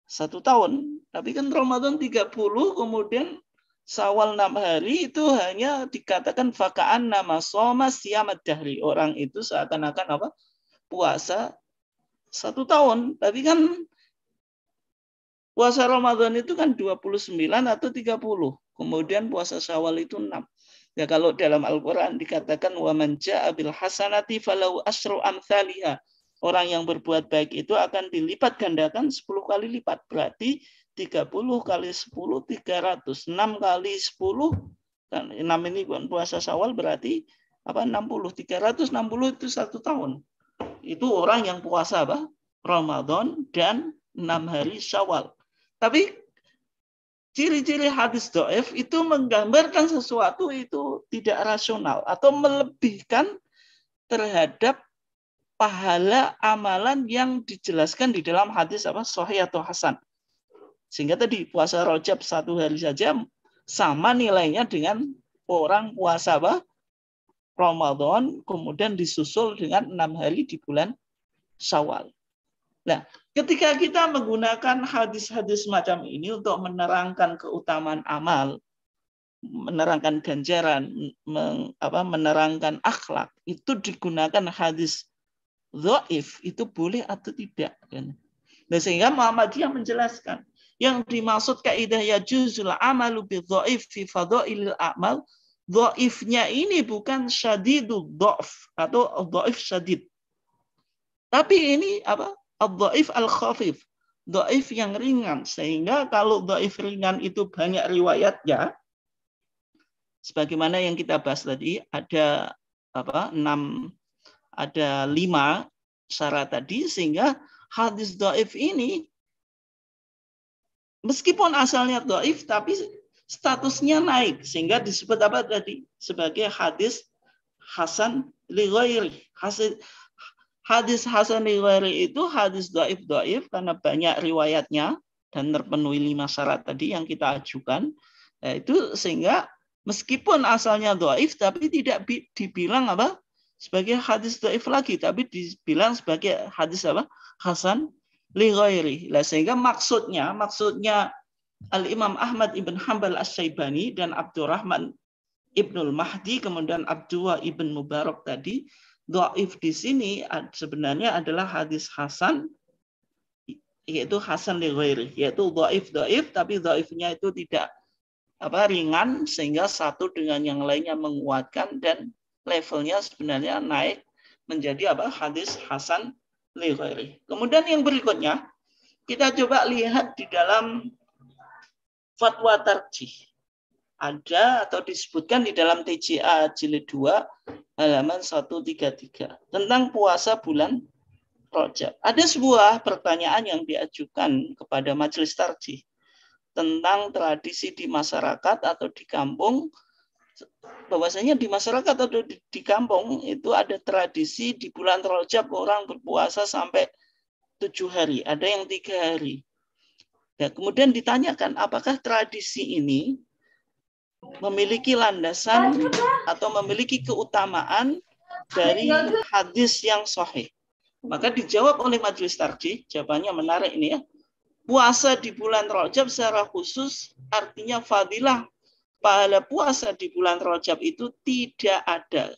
1 tahun. Tapi kan Ramadan 30, kemudian Syawal 6 hari itu hanya dikatakan fakaan nama soma siamad dahri. Orang itu seakan-akan apa? Puasa 1 tahun. Tapi kan puasa Ramadan itu kan 29 atau 30. Kemudian puasa Syawal itu 6. Ya, kalau dalam Al-Quran dikatakan wa man jaa bil hasanati falau asyru amsalihha. Orang yang berbuat baik itu akan dilipat gandakan 10 kali lipat. Berarti 30 kali 10, 300. 6 kali 10, kan 6 ini puasa Syawal berarti apa? 60. 360 itu 1 tahun. Itu orang yang puasa apa? Ramadan dan 6 hari Syawal. Tapi ciri-ciri hadis dhaif itu menggambarkan sesuatu itu tidak rasional atau melebihkan terhadap pahala amalan yang dijelaskan di dalam hadis apa? Sahih atau hasan. Sehingga tadi puasa Rajab 1 hari saja sama nilainya dengan orang puasa apa? Ramadan kemudian disusul dengan 6 hari di bulan Syawal. Nah, ketika kita menggunakan hadis-hadis macam ini untuk menerangkan keutamaan amal, menerangkan ganjaran, menerangkan akhlak, itu digunakan hadis dhaif, itu boleh atau tidak. Nah, sehingga Muhammadiyah menjelaskan, yang dimaksud kaidah yajuzul amalu bidhaif fi fadhailil a'mal, dhaifnya ini bukan syadidud dhaf atau dhaif syadid. Tapi ini apa? Ad-dhaif al-khafif, dhaif yang ringan. Sehingga kalau dhaif ringan itu banyak riwayatnya, sebagaimana yang kita bahas tadi, ada 5 syarat tadi, sehingga hadis dhaif ini meskipun asalnya dhaif tapi statusnya naik sehingga disebut apa tadi sebagai hadis hasan li ghairi. Hadis hasan li ghairi itu hadis dhaif karena banyak riwayatnya dan terpenuhi 5 syarat tadi yang kita ajukan. Nah, itu sehingga meskipun asalnya dhaif tapi tidak dibilang apa sebagai hadis dhaif lagi, tapi dibilang sebagai hadis apa hasan li ghairi. Nah, sehingga maksudnya Al-Imam Ahmad ibn Hanbal Asy-Syaibani dan Abdurrahman Ibnul Mahdi, kemudian Abdullah ibn Mubarak tadi, dhaif di sini sebenarnya adalah hadis hasan, yaitu hasan li ghairi, yaitu dhaif tapi dhaifnya itu tidak ringan sehingga satu dengan yang lainnya menguatkan dan levelnya sebenarnya naik menjadi hadis hasan li ghairi. Kemudian yang berikutnya kita coba lihat di dalam fatwa tarjih. Ada atau disebutkan di dalam TJA jilid 2 halaman 133 tentang puasa bulan Rajab. Ada sebuah pertanyaan yang diajukan kepada majelis tarjih tentang tradisi di masyarakat atau di kampung, bahwasanya di masyarakat atau di kampung itu ada tradisi di bulan Rajab orang berpuasa sampai 7 hari, ada yang 3 hari. Nah, kemudian ditanyakan apakah tradisi ini memiliki landasan atau memiliki keutamaan dari hadis yang sahih. Maka dijawab oleh majelis tarjih, jawabannya menarik ini ya. Puasa di bulan Rajab secara khusus artinya fadilah pahala puasa di bulan Rajab itu tidak ada.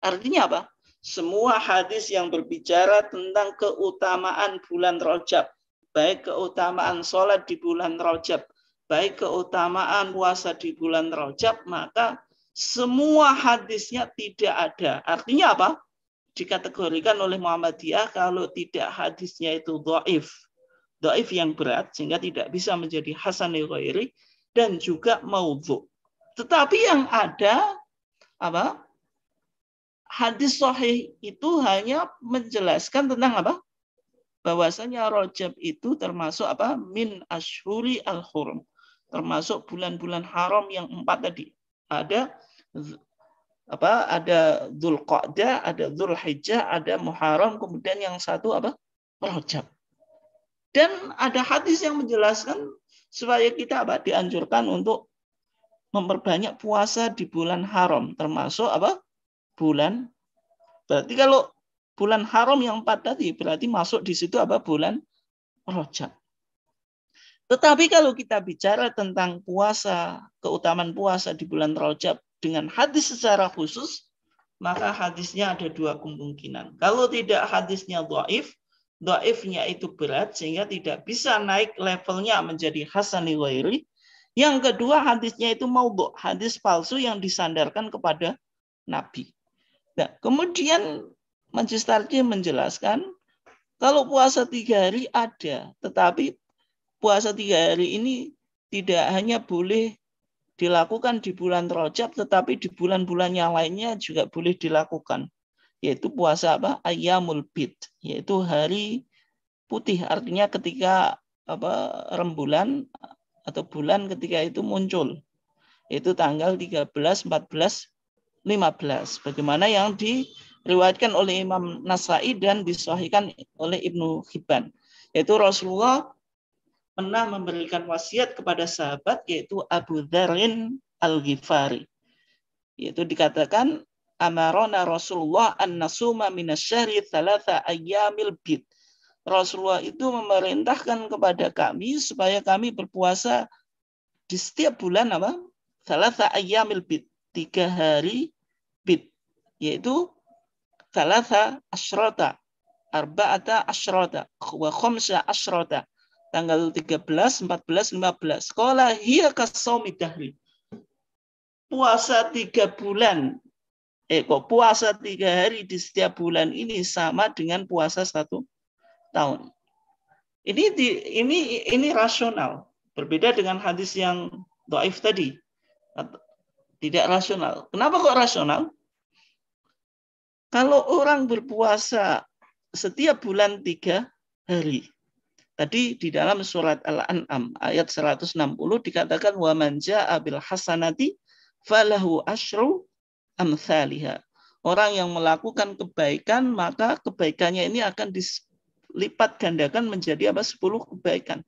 Artinya apa? Semua hadis yang berbicara tentang keutamaan bulan Rajab, baik keutamaan sholat di bulan Rajab, baik keutamaan puasa di bulan Rajab, maka semua hadisnya tidak ada. Artinya apa? Dikategorikan oleh Muhammadiyah kalau tidak hadisnya itu dhaif yang berat sehingga tidak bisa menjadi hasan li ghairi dan juga maudhu. Tetapi yang ada hadis sahih itu hanya menjelaskan tentang bahwasanya Rajab itu termasuk min asyhuri al-hurum, termasuk bulan-bulan haram yang 4 tadi. Ada Dzulqa'dah, ada Dzulhijjah, ada Muharram, kemudian yang satu Rajab. Dan ada hadis yang menjelaskan supaya kita dianjurkan untuk memperbanyak puasa di bulan haram, termasuk bulan. Berarti kalau bulan haram yang 4 tadi berarti masuk di situ bulan Rajab. Tetapi kalau kita bicara tentang puasa, keutamaan puasa di bulan Rajab dengan hadis secara khusus, maka hadisnya ada 2 kemungkinan. Kalau tidak hadisnya dhaifnya itu berat sehingga tidak bisa naik levelnya menjadi hasan li ghairi. Yang kedua hadisnya itu maudhu, hadis palsu yang disandarkan kepada Nabi. Nah, kemudian majelis tarjih menjelaskan kalau puasa 3 hari ada, tetapi puasa 3 hari ini tidak hanya boleh dilakukan di bulan Rajab, tetapi di bulan-bulan yang lainnya juga boleh dilakukan, yaitu puasa Ayyamul Bid, yaitu hari putih, artinya ketika rembulan atau bulan ketika itu muncul, yaitu tanggal 13, 14, 15, bagaimana yang diriwayatkan oleh Imam Nasai dan disahihkan oleh Ibnu Hibban, yaitu Rasulullah pernah memberikan wasiat kepada sahabat yaitu Abu Dzarrin Al-Ghifari, yaitu dikatakan amarona Rasulullah an nasuma minasyahri 3 ayyamil bid. Rasulullah itu memerintahkan kepada kami supaya kami berpuasa di setiap bulan 3 ayyamil bid, 3 hari bid, yaitu 3 asyrata, 4 asyrata, wa 5 asyrata, tanggal 13, 14, 15. Qala hiya kasaumi dahri. Puasa 3 bulan. Puasa 3 hari di setiap bulan ini sama dengan puasa 1 tahun. Ini rasional. Berbeda dengan hadis yang dhaif tadi. Tidak rasional. Kenapa kok rasional? Kalau orang berpuasa setiap bulan 3 hari. Tadi di dalam surat Al-An'am ayat 160 dikatakan wa man jaa'a bil hasanati falahu asyru amsalihha. Orang yang melakukan kebaikan maka kebaikannya ini akan dilipat gandakan menjadi 10 kebaikan.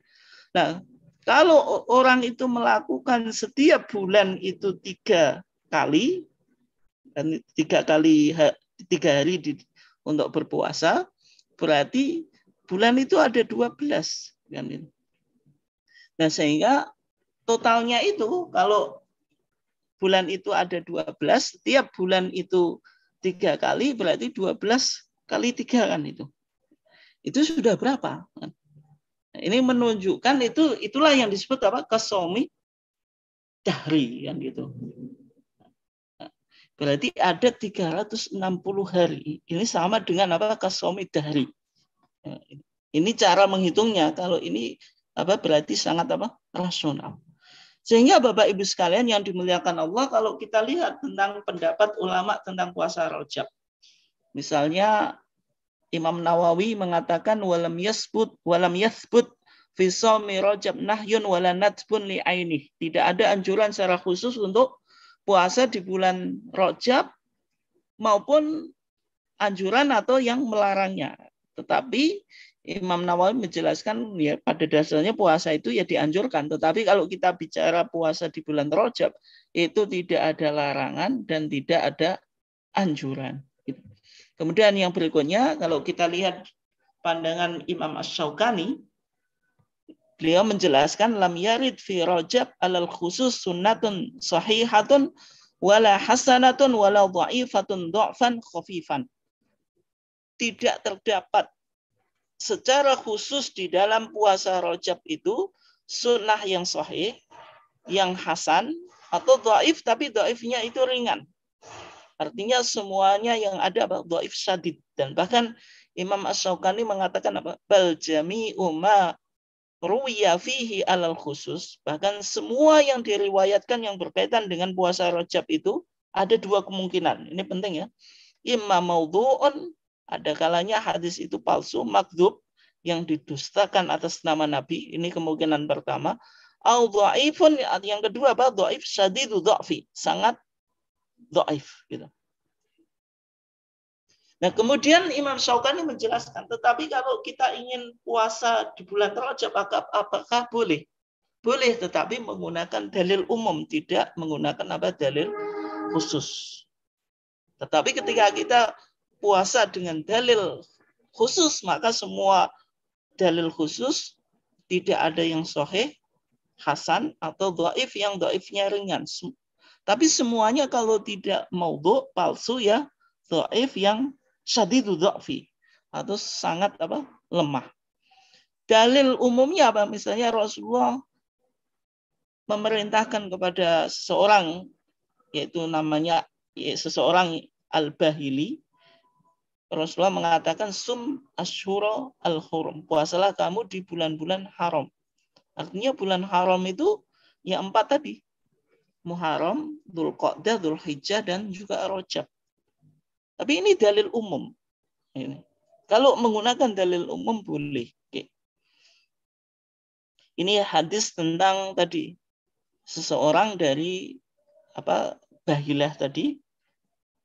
Nah, kalau orang itu melakukan setiap bulan itu 3 kali dan 3 hari untuk berpuasa, berarti bulan itu ada 12 kan itu. Nah, sehingga totalnya itu kalau bulan itu ada 12, setiap bulan itu 3 kali berarti 12 kali 3 kan itu. Itu sudah berapa? Ini menunjukkan itulah yang disebut apa? Qasomi dahri kan gitu. Berarti ada 360 hari. Ini sama dengan apa? Qasomi dahri. Ini cara menghitungnya. Kalau ini berarti sangat rasional. Sehingga Bapak Ibu sekalian yang dimuliakan Allah, kalau kita lihat tentang pendapat ulama tentang puasa Rajab. Misalnya Imam Nawawi mengatakan walam yathbut fi shaumi Rajab nahyun wala nadbun li ainih. Tidak ada anjuran secara khusus untuk puasa di bulan Rajab maupun anjuran atau yang melarangnya. Tetapi Imam Nawawi menjelaskan ya pada dasarnya puasa itu ya dianjurkan. Tetapi kalau kita bicara puasa di bulan Rajab itu tidak ada larangan dan tidak ada anjuran. Kemudian yang berikutnya kalau kita lihat pandangan Imam Asy-Syaukani, beliau menjelaskan lam yarid fi Rajab alal khusus sunnatun sahihatun wala hasanatun wala dha'ifatun dha'fan khafifan. Tidak terdapat secara khusus di dalam puasa Rajab itu sunnah yang sahih, yang hasan atau dhaif tapi dhaifnya itu ringan. Artinya semuanya yang ada dhaif syadid, dan bahkan Imam Asy-Syaukani mengatakan bal jami'u ma ruwiya fihi alal khusus, bahkan semua yang diriwayatkan yang berkaitan dengan puasa Rajab itu ada 2 kemungkinan. Ini penting ya. Imma maudhu'un, ada kalanya hadis itu palsu, makdzub, yang didustakan atas nama Nabi. Ini kemungkinan pertama. Au dhaifun, yang kedua dhaif syadidu dha'fi, sangat dhaif gitu. Nah, kemudian Imam Syaukani menjelaskan, tetapi kalau kita ingin puasa di bulan Rajab, apakah boleh? Boleh, tetapi menggunakan dalil umum, tidak menggunakan dalil khusus. Tetapi ketika kita puasa dengan dalil khusus, maka semua dalil khusus tidak ada yang sahih, hasan, atau dhaif yang dhaifnya ringan. Tapi semuanya kalau tidak maudhu, palsu ya, dhaif yang syadidu dha'fi atau sangat lemah. Dalil umumnya apa? Misalnya Rasulullah memerintahkan kepada seseorang, yaitu namanya seseorang Al-Bahili. Rasulullah mengatakan sum asyhura al-hurum, puasalah kamu di bulan-bulan haram. Artinya bulan haram itu ya 4 tadi. Muharram, Dzulqa'dah, Dzulhijjah, dan juga Rajab. Tapi ini dalil umum. Ini. Kalau menggunakan dalil umum boleh. Oke. Ini hadis tentang tadi seseorang dari Bahilah tadi,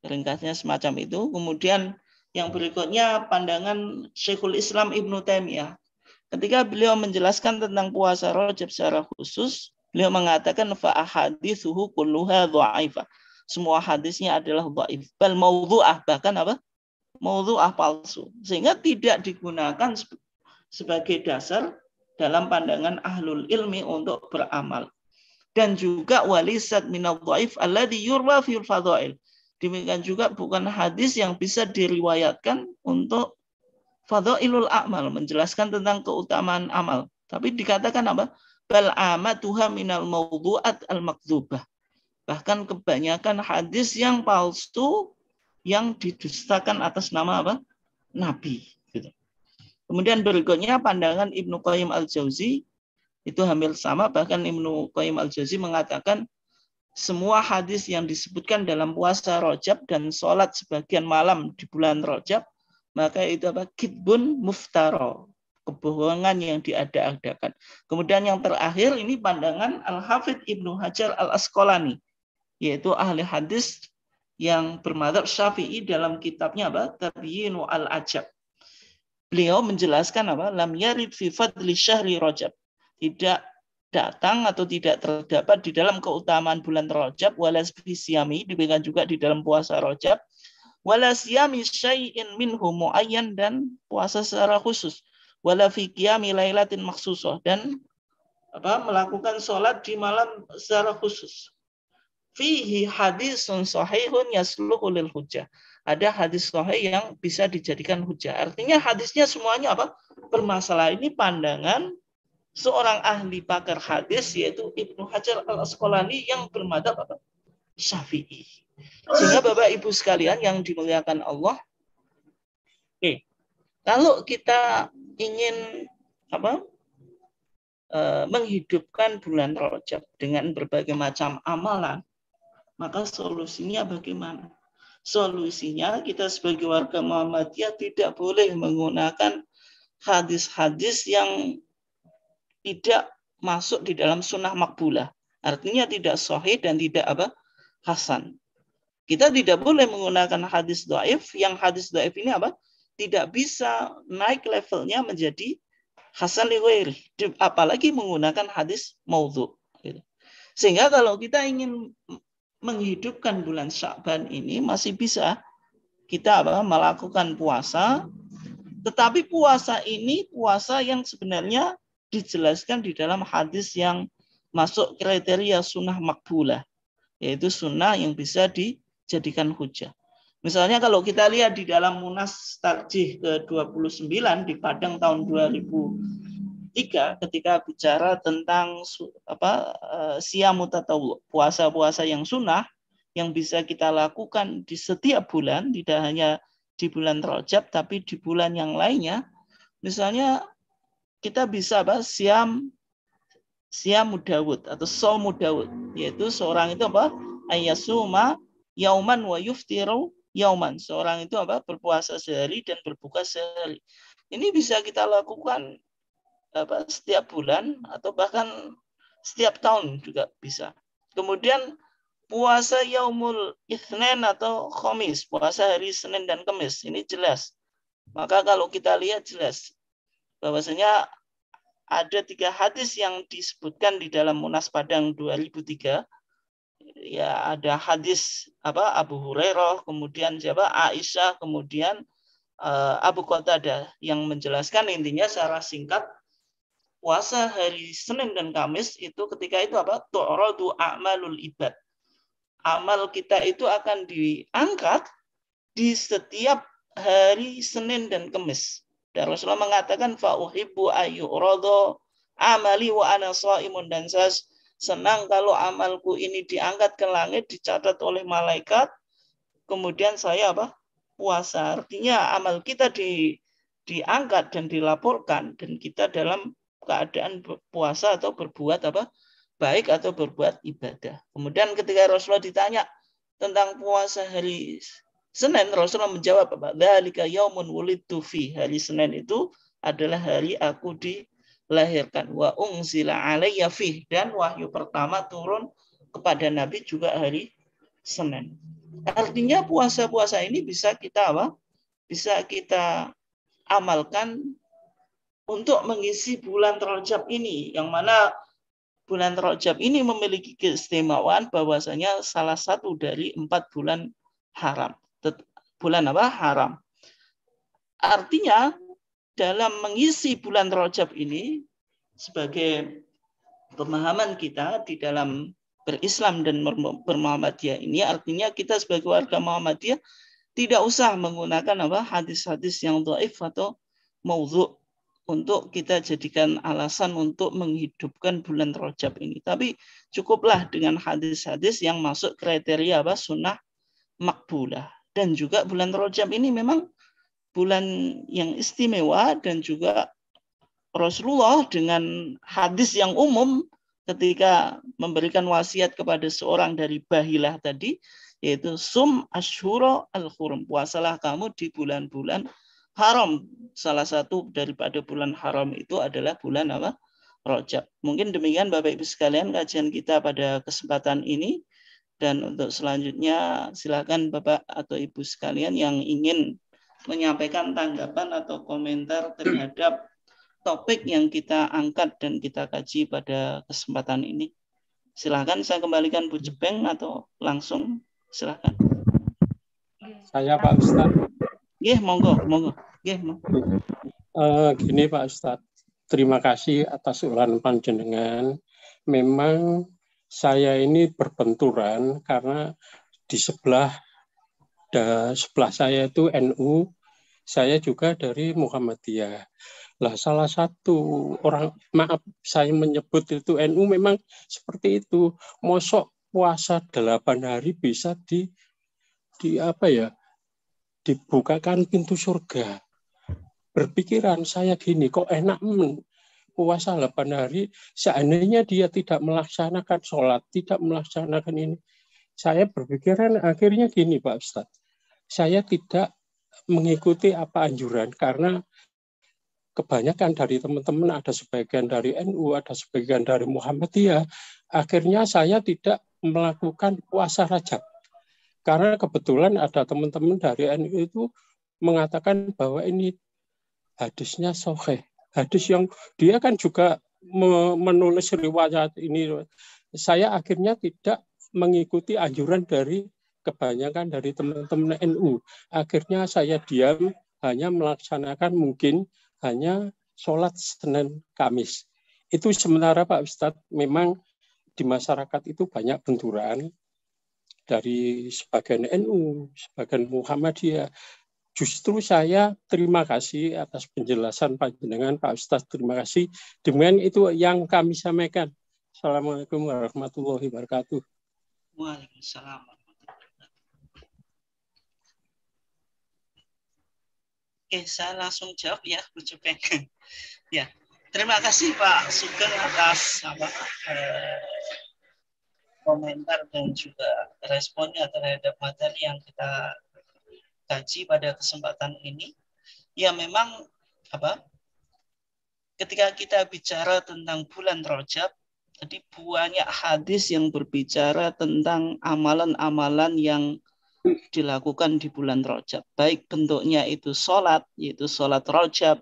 ringkasnya semacam itu. Kemudian yang berikutnya pandangan Syekhul Islam Ibnu Taimiyah. Ketika beliau menjelaskan tentang puasa Rajab secara khusus, beliau mengatakan fa ahaditsuhu kulluha dha'ifah. Semua hadisnya adalah dhaif, bal maudhu'ah, bahkan maudhu'ah, palsu, sehingga tidak digunakan sebagai dasar dalam pandangan ahlul ilmi untuk beramal. Dan juga walisat minadh dhaif alladhi yurwa fil fadhail. Demikian juga bukan hadis yang bisa diriwayatkan untuk fadhailul a'mal, menjelaskan tentang keutamaan amal. Tapi dikatakan bal amatuha minal maudhu'at al-makdzubah. Bahkan kebanyakan hadis yang palsu yang didustakan atas nama Nabi. Gitu. Kemudian berikutnya pandangan Ibnu Qayyim al-Jauzi itu hampir sama. Bahkan Ibnu Qayyim al-Jauzi mengatakan semua hadis yang disebutkan dalam puasa Rajab dan sholat sebagian malam di bulan Rajab, maka itu apa? Kidbun muftaro, kebohongan yang diada-adakan. Kemudian yang terakhir ini pandangan Al-Hafidh Ibnu Hajar Al-Asqalani, yaitu ahli hadis yang bermadzhab Syafi'i dalam kitabnya apa? Tabyinu Al-Ajab. Beliau menjelaskan apa? Lam yarid fi fadli syahri Rajab. Tidak datang atau tidak terdapat di dalam keutamaan bulan Rajab, wala fi siyami, demikian juga di dalam puasa Rajab, wala siyami syai'in minhu muayyan, dan puasa secara khusus, wala fi qiyami lailatin makhsusah, dan apa? Melakukan sholat di malam secara khusus. Fihi hadisun sahihun yasluhu lil hujjah. Ada hadis sahih yang bisa dijadikan hujjah. Artinya hadisnya semuanya apa? Bermasalah. Ini pandangan seorang ahli pakar hadis, yaitu Ibnu Hajar Al-Asqalani yang bermadzhab apa? Syafi'i. Sehingga Bapak Ibu sekalian yang dimuliakan Allah, kalau kita ingin apa? Menghidupkan bulan Rajab dengan berbagai macam amalan, maka solusinya bagaimana? Solusinya kita sebagai warga Muhammadiyah tidak boleh menggunakan hadis-hadis yang tidak masuk di dalam sunnah makbulah. Artinya tidak sahih dan tidak apa? Hasan. Kita tidak boleh menggunakan hadis dhaif, yang hadis dhaif ini apa? Tidak bisa naik levelnya menjadi hasan li ghairi, apalagi menggunakan hadis maudhu. Sehingga kalau kita ingin menghidupkan bulan Sya'ban ini, masih bisa kita apa? Melakukan puasa, tetapi puasa ini puasa yang sebenarnya dijelaskan di dalam hadis yang masuk kriteria sunnah makbulah, yaitu sunnah yang bisa dijadikan hujjah. Misalnya kalau kita lihat di dalam Munas Tarjih ke-29 di Padang tahun 2003, ketika bicara tentang siyamu tatawwu, puasa-puasa yang sunnah yang bisa kita lakukan di setiap bulan, tidak hanya di bulan Rajab tapi di bulan yang lainnya. Misalnya kita bisa siyamu Dawud atau saumu Dawud, yaitu seorang itu apa? Ayyasuma yauman wa yuftiru yauman. Seorang itu apa? Berpuasa sehari dan berbuka sehari. Ini bisa kita lakukan apa? Setiap bulan atau bahkan setiap tahun juga bisa. Kemudian puasa yaumul itsnain atau khamis, puasa hari Senin dan Kamis, ini jelas. Maka kalau kita lihat jelas bahwasanya ada 3 hadis yang disebutkan di dalam Munas Padang 2003. Ya, ada hadis Abu Hurairah, kemudian Aisyah, kemudian Abu Qatadah yang menjelaskan intinya secara singkat, puasa hari Senin dan Kamis itu ketika itu tu'radu a'malul ibad. Amal kita itu akan diangkat di setiap hari Senin dan Kamis. Dan Rasulullah mengatakan fa'uhibbu ayyuradu amali wa ana shaimun, dan saya senang kalau amalku ini diangkat ke langit, dicatat oleh malaikat, kemudian saya puasa. Artinya amal kita diangkat dan dilaporkan, dan kita dalam keadaan puasa atau berbuat baik atau berbuat ibadah. Kemudian ketika Rasulullah ditanya tentang puasa hari Senin, Rasulullah menjawab dzalika yaumun wulidtu fi. Hari Senin itu adalah hari aku dilahirkan. Wa unzila alayya fi, dan wahyu pertama turun kepada Nabi juga hari Senin. Artinya puasa-puasa ini bisa kita bisa kita amalkan untuk mengisi bulan Rajab ini, yang mana bulan Rajab ini memiliki keistimewaan bahwasanya salah satu dari 4 bulan haram. Bulan haram. Artinya dalam mengisi bulan Rajab ini, sebagai pemahaman kita di dalam berislam dan bermuhammadiyah ini, artinya kita sebagai warga Muhammadiyah tidak usah menggunakan hadis-hadis yang dhaif atau maudhu untuk kita jadikan alasan untuk menghidupkan bulan Rajab ini. Tapi cukuplah dengan hadis-hadis yang masuk kriteria sunnah makbulah. Dan juga bulan Rajab ini memang bulan yang istimewa, dan juga Rasulullah dengan hadis yang umum ketika memberikan wasiat kepada seorang dari Bahilah tadi, yaitu sum asyhura al-hurum. Puasalah kamu di bulan-bulan haram. Salah satu daripada bulan haram itu adalah bulan apa? Rajab. Mungkin demikian Bapak Ibu sekalian kajian kita pada kesempatan ini. Dan untuk selanjutnya silakan Bapak atau Ibu sekalian yang ingin menyampaikan tanggapan atau komentar terhadap topik yang kita angkat dan kita kaji pada kesempatan ini. Silakan saya kembalikan Bu Jepeng atau langsung silakan. Saya Pak Ustadz. Monggo. Monggo. Gini Pak Ustadz, terima kasih atas ulasan panjenengan. Memang saya ini berbenturan karena di sebelah saya itu NU, saya juga dari Muhammadiyah. Lah salah satu orang, maaf saya menyebut itu NU, memang seperti itu. Mosok puasa 8 hari bisa dibukakan pintu surga. Berpikiran saya gini, kok enak puasa 8 hari, seandainya dia tidak melaksanakan sholat, tidak melaksanakan ini. Saya berpikiran akhirnya gini Pak Ustadz, saya tidak mengikuti apa anjuran karena kebanyakan dari teman-teman, ada sebagian dari NU, ada sebagian dari Muhammadiyah, akhirnya saya tidak melakukan puasa Rajab. Karena kebetulan ada teman-teman dari NU itu mengatakan bahwa ini hadisnya sahih. Hadis yang dia kan juga menulis riwayat ini. Saya akhirnya tidak mengikuti anjuran dari kebanyakan dari teman-teman NU. Akhirnya saya diam, hanya melaksanakan mungkin hanya sholat Senin Kamis. Itu sementara Pak Ustadz, memang di masyarakat itu banyak benturan dari sebagian NU, sebagian Muhammadiyah. Justru saya terima kasih atas penjelasan panjenengan Pak Ustadz, terima kasih. Demikian itu yang kami sampaikan. Assalamualaikum warahmatullahi wabarakatuh. Waalaikumsalam. Oke, saya langsung jawab ya, Bu Jepeng. Ya, terima kasih Pak Sugeng atas komentar dan juga responnya terhadap materi yang kita kaji pada kesempatan ini. Ya, memang ketika kita bicara tentang bulan Rajab, jadi banyak hadis yang berbicara tentang amalan-amalan yang dilakukan di bulan Rajab. Baik bentuknya itu sholat, yaitu sholat Rajab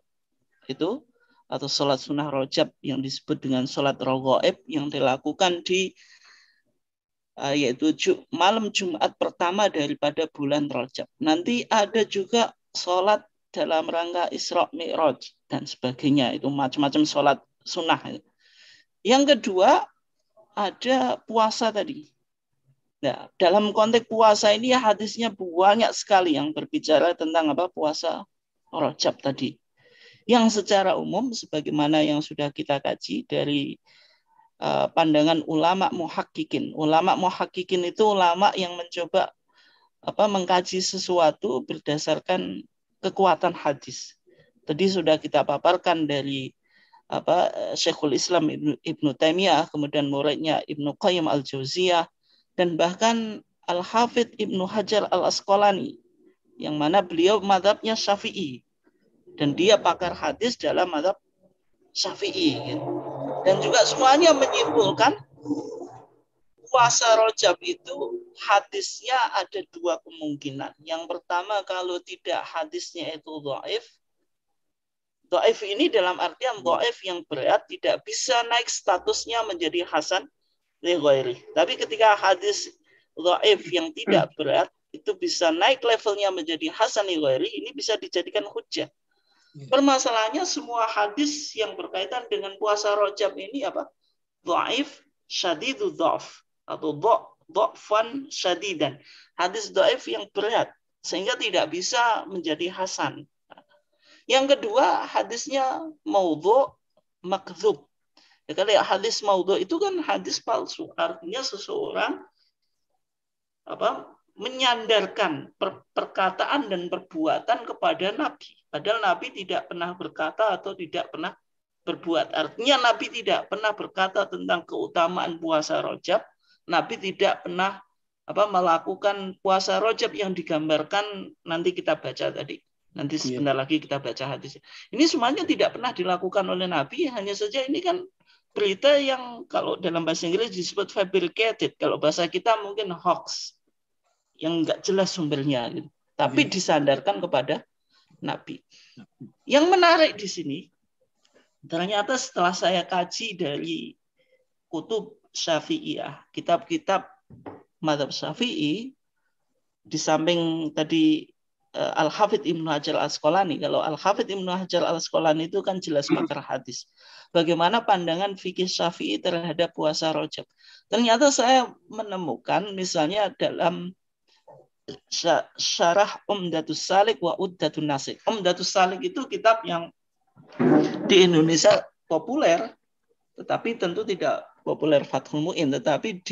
itu, atau sholat sunnah Rajab yang disebut dengan sholat raghaib yang dilakukan di yaitu malam Jumat pertama daripada bulan Rajab. Nanti ada juga sholat dalam rangka Isra Mi'raj dan sebagainya. Itu macam-macam sholat sunnah. Yang kedua, ada puasa tadi. Nah, dalam konteks puasa ini hadisnya banyak sekali yang berbicara tentang puasa Rajab tadi. Yang secara umum, sebagaimana yang sudah kita kaji dari pandangan ulama muhakkikin. Ulama muhakkikin itu ulama yang mencoba mengkaji sesuatu berdasarkan kekuatan hadis. Tadi sudah kita paparkan dari Syekhul Islam Ibnu Taimiyah, kemudian muridnya Ibnu Qayyim al-Jauziyah, dan bahkan Al-Hafidh Ibnu Hajar al-Asqalani, yang mana beliau mazhabnya Syafi'i, dan dia pakar hadis dalam mazhab Syafi'i. Dan juga semuanya menyimpulkan puasa Rajab itu hadisnya ada dua kemungkinan. Yang pertama, kalau tidak hadisnya itu dhaif. Dhaif ini dalam artian dhaif yang berat, tidak bisa naik statusnya menjadi hasan li ghairi. Tapi ketika hadis dhaif yang tidak berat itu bisa naik levelnya menjadi hasan li ghairi, ini bisa dijadikan hujjah. Permasalahannya semua hadis yang berkaitan dengan puasa Rajab ini dhaif syadidu dhaf atau dhafan syadidan. Hadis dhaif yang berat sehingga tidak bisa menjadi hasan. Yang kedua, hadisnya maudhu' makdzub. Ya, kalau hadis maudhu' itu kan hadis palsu. Artinya seseorang menyandarkan perkataan dan perbuatan kepada Nabi. Padahal Nabi tidak pernah berkata atau tidak pernah berbuat. Artinya Nabi tidak pernah berkata tentang keutamaan puasa Rajab. Nabi tidak pernah melakukan puasa Rajab yang digambarkan nanti kita baca tadi. Nanti sebentar lagi kita baca hadis. Ini semuanya tidak pernah dilakukan oleh Nabi, hanya saja ini kan berita yang kalau dalam bahasa Inggris disebut fabricated, kalau bahasa kita mungkin hoax, yang nggak jelas sumbernya, gitu. Tapi disandarkan kepada Nabi. Yang menarik di sini, ternyata setelah saya kaji dari kutub Syafi'iyah, kitab-kitab mazhab Syafi'i, di samping tadi Al-Hafidz Ibnu Hajar Al-Asqalani. Kalau Al-Hafidz Ibnu Hajar Al-Asqalani itu kan jelas pakar hadis. Bagaimana pandangan fikih Syafi'i terhadap puasa Rajab? Ternyata saya menemukan misalnya dalam Syarah Umdatus Salik wa Uddatun Nasik. Umdatus Salik itu kitab yang di Indonesia populer, tetapi tentu tidak populer Fathul Mu'in, tetapi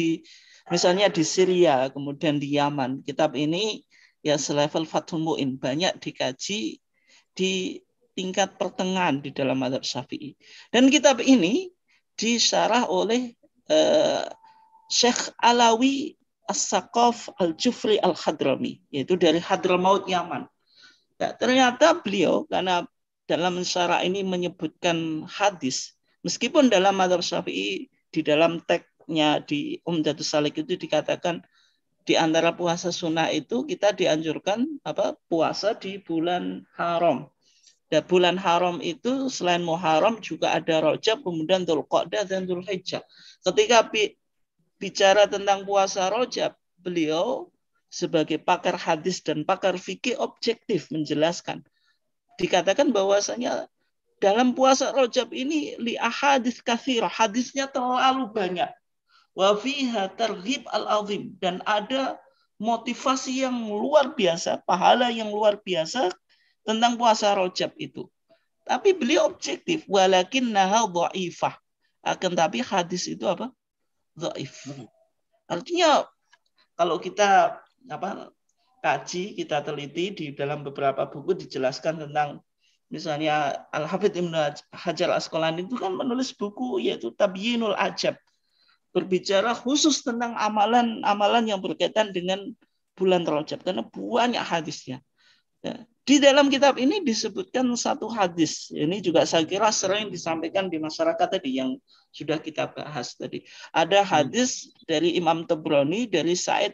misalnya di Syria, kemudian di Yaman, kitab ini ya selevel Fathul Mu'in, banyak dikaji di tingkat pertengahan di dalam mazhab Syafi'i. Dan kitab ini disyarah oleh Syekh Alawi As-Saqaf Al-Jufri Al-Hadrami, yaitu dari Hadramaut, Yaman. Nah, ternyata beliau, karena dalam syarah ini menyebutkan hadis, meskipun dalam mazhab Syafi'i di dalam teksnya di Umdatus Salik itu dikatakan di antara puasa sunnah itu kita dianjurkan puasa di bulan haram. Dan bulan haram itu selain Muharram juga ada Rajab, kemudian Dzulqa'dah dan Dzulhijjah. Ketika bicara tentang puasa Rajab, beliau sebagai pakar hadis dan pakar fikih objektif menjelaskan. Dikatakan bahwasanya dalam puasa Rajab ini li ahadits katsirah, hadisnya terlalu banyak. Wa fiha targhib al-azim, dan ada motivasi yang luar biasa, pahala yang luar biasa tentang puasa Rajab itu. Tapi beliau objektif, walakinnaha dhaifah. Akan tapi hadis itu dhaif. Artinya kalau kita kaji, kita teliti di dalam beberapa buku dijelaskan tentang misalnya Al-Hafidz Ibnu Hajar Asqalani itu kan menulis buku yaitu Tabyinul Ajab, berbicara khusus tentang amalan-amalan yang berkaitan dengan bulan Rajab karena banyak hadisnya. Ya. Di dalam kitab ini disebutkan satu hadis. Ini juga saya kira sering disampaikan di masyarakat tadi yang sudah kita bahas tadi. Ada hadis dari Imam Tabrani dari Sa'id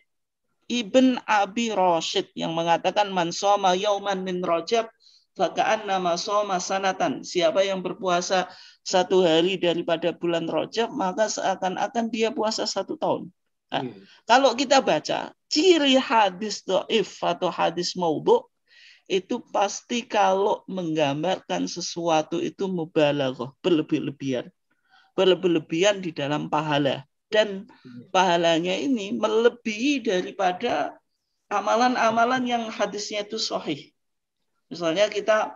Ibn Abi Rashid yang mengatakan man shoma yauman min Rajab faka'annama shoma sanatan. Siapa yang berpuasa satu hari daripada bulan Rajab, maka seakan-akan dia puasa 1 tahun. Nah, kalau kita baca, ciri hadis dhaif atau hadis maudhu' itu pasti kalau menggambarkan sesuatu itu mubalaghah, berlebih-lebihan. Berlebih-lebihan di dalam pahala. Dan pahalanya ini melebihi daripada amalan-amalan yang hadisnya itu sahih. Misalnya kita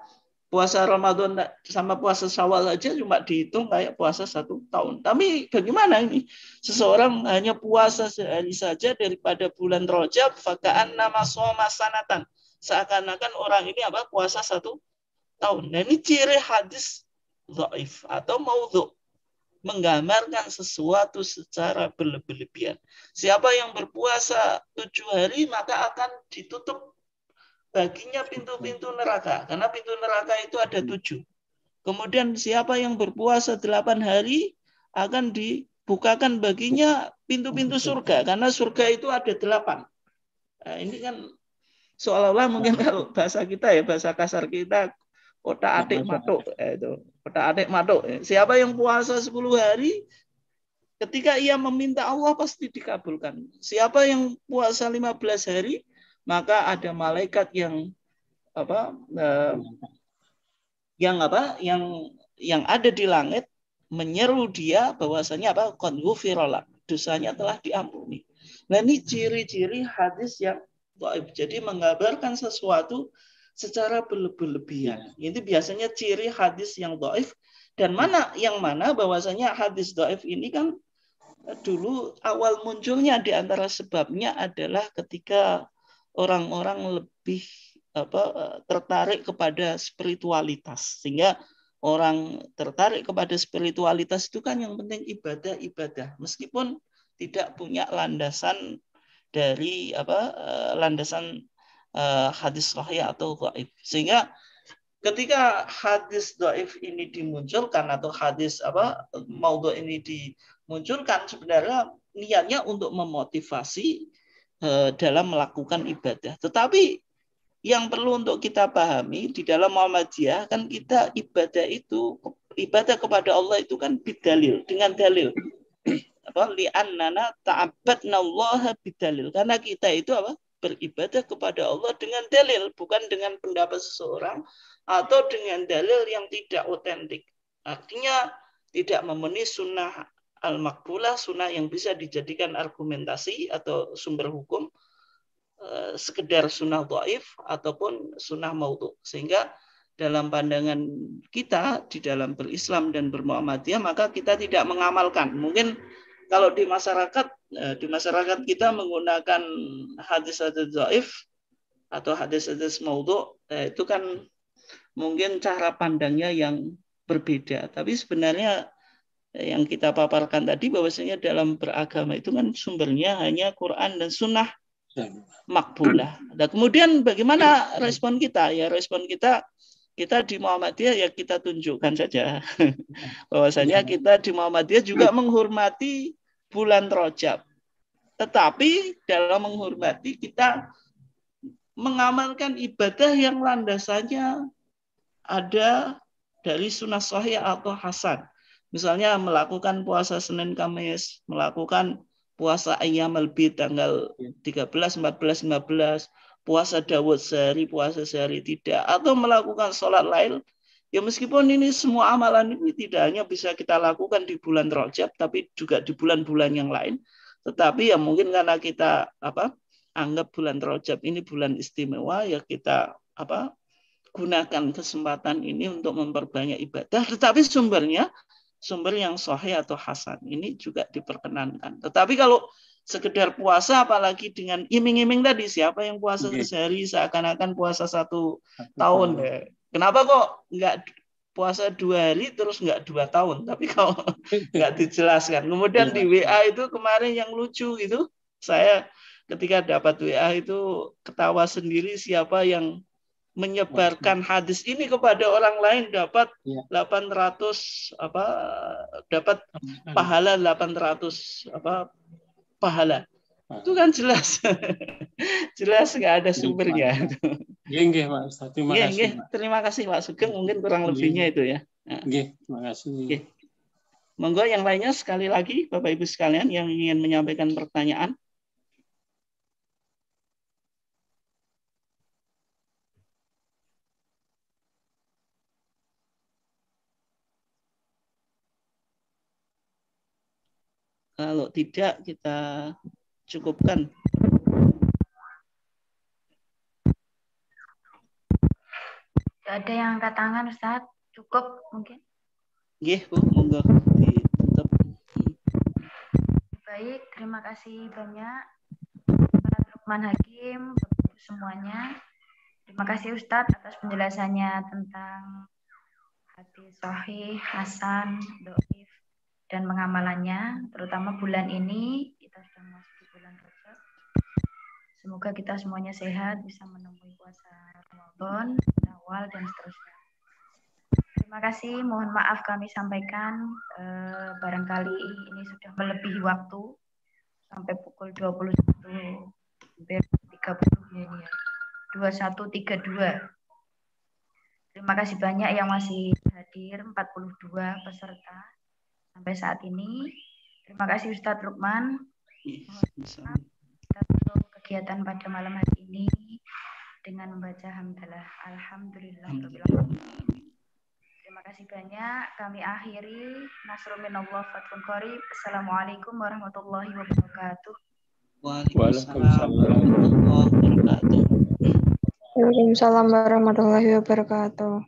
puasa Ramadan sama puasa Syawal aja cuma dihitung kayak puasa 1 tahun. Tapi bagaimana ini? Seseorang hanya puasa sehari saja daripada bulan Rajab, faka'annama shoma sanatan. Seakan-akan orang ini puasa 1 tahun. Nah, ini ciri hadis dhaif atau maudhu', menggambarkan sesuatu secara berlebih-lebihan. Siapa yang berpuasa 7 hari maka akan ditutup baginya pintu-pintu neraka. Karena pintu neraka itu ada 7. Kemudian siapa yang berpuasa 8 hari akan dibukakan baginya pintu-pintu surga. Karena surga itu ada 8. Nah, ini kan seolah-olah mungkin kalau bahasa kita ya, bahasa kasar kita, otak-atik matuk. Itu. Otak-atik matuk. Siapa yang puasa 10 hari, ketika ia meminta Allah pasti dikabulkan. Siapa yang puasa 15 hari, maka ada malaikat yang ada di langit menyeru dia bahwasanya qad ghufira lak, dosanya telah diampuni. Nah, ini ciri-ciri hadis yang dhaif. Jadi menggambarkan sesuatu secara berlebihan. Ini biasanya ciri hadis yang dhaif. Dan mana bahwasanya hadis dhaif ini kan dulu awal munculnya di antara sebabnya adalah ketika orang-orang lebih tertarik kepada spiritualitas, sehingga orang tertarik kepada spiritualitas itu kan yang penting ibadah, meskipun tidak punya landasan dari landasan hadis sahih atau dhaif. Sehingga ketika hadis dhaif ini dimunculkan atau hadis maudhu ini dimunculkan, sebenarnya niatnya untuk memotivasi dalam melakukan ibadah. Tetapi yang perlu untuk kita pahami di dalam Muhammadiyah kan kita ibadah kepada Allah itu kan bidalil, dengan dalil. Li'annana ta'abbadna Allah bidalil. Karena kita itu beribadah kepada Allah dengan dalil, bukan dengan pendapat seseorang atau dengan dalil yang tidak otentik. Artinya tidak memenuhi sunnah al-maqbulah, sunnah yang bisa dijadikan argumentasi atau sumber hukum, sekedar sunnah dhaif ataupun sunnah maudhu. Sehingga dalam pandangan kita di dalam berislam dan bermuhammadiyah, maka kita tidak mengamalkan. Mungkin kalau di masyarakat kita menggunakan hadis-hadis dhaif atau hadis-hadis maudhu, itu kan mungkin cara pandangnya yang berbeda. Tapi sebenarnya yang kita paparkan tadi bahwasanya dalam beragama itu kan sumbernya hanya Quran dan sunnah makbulah. Nah, kemudian bagaimana respon kita? Ya respon kita di Muhammadiyah ya kita tunjukkan saja bahwasanya kita di Muhammadiyah juga menghormati bulan Rajab. Tetapi dalam menghormati kita mengamalkan ibadah yang landasannya ada dari sunnah sahih atau hasan. Misalnya melakukan puasa Senin Kamis, melakukan puasa Ayyamul Bid tanggal 13, 14, 15, puasa Daud sehari, puasa sehari tidak, atau melakukan sholat lail. Ya meskipun ini semua amalan ini tidak hanya bisa kita lakukan di bulan Rajab, tapi juga di bulan-bulan yang lain. Tetapi ya mungkin karena kita anggap bulan Rajab ini bulan istimewa, ya kita gunakan kesempatan ini untuk memperbanyak ibadah. Tetapi sumber yang sahih atau hasan ini juga diperkenankan. Tetapi kalau sekedar puasa, apalagi dengan iming-iming tadi, siapa yang puasa sehari seakan-akan puasa 1 tahun. Kenapa kok nggak puasa 2 hari terus nggak 2 tahun? Tapi kalau nggak dijelaskan. Kemudian di WA itu kemarin yang lucu itu, saya ketika dapat WA itu ketawa sendiri, siapa yang menyebarkan hadis ini kepada orang lain dapat 800 dapat pahala 800 pahala. Itu kan jelas jelas nggak ada sumbernya. Nggih, Pak Ustaz. Terima kasih. Terima kasih Pak Sugeng, mungkin kurang lebihnya itu ya. Nggih, terima kasih. Monggo yang lainnya sekali lagi Bapak Ibu sekalian yang ingin menyampaikan pertanyaan. Kalau tidak, kita cukupkan. Ada yang angkat tangan, Ustaz? Cukup mungkin? Nggih, Bu, monggo ditutup. Baik, terima kasih banyak Pak Lukman Hakim, Bapak semuanya. Terima kasih Ustadz atas penjelasannya tentang hadis sahih, hasan, dhaif, dan pengamalannya, terutama bulan ini kita sudah masuk di bulan Rajab. Semoga kita semuanya sehat, bisa menemui puasa Ramadan, awal dan seterusnya. Terima kasih, mohon maaf kami sampaikan barangkali ini sudah melebihi waktu sampai pukul 21.30 ini ya. 21.32. Terima kasih banyak yang masih hadir, 42 peserta sampai saat ini. Terima kasih Ustadz Lukman untuk kegiatan pada malam hari ini dengan membaca hamdalah. Alhamdulillah. Terima kasih banyak. Kami akhiri. Nasrul minallah fathun qarib. Assalamualaikum warahmatullahi wabarakatuh. Waalaikumsalam warahmatullahi wabarakatuh. Waalaikumsalam warahmatullahi wabarakatuh.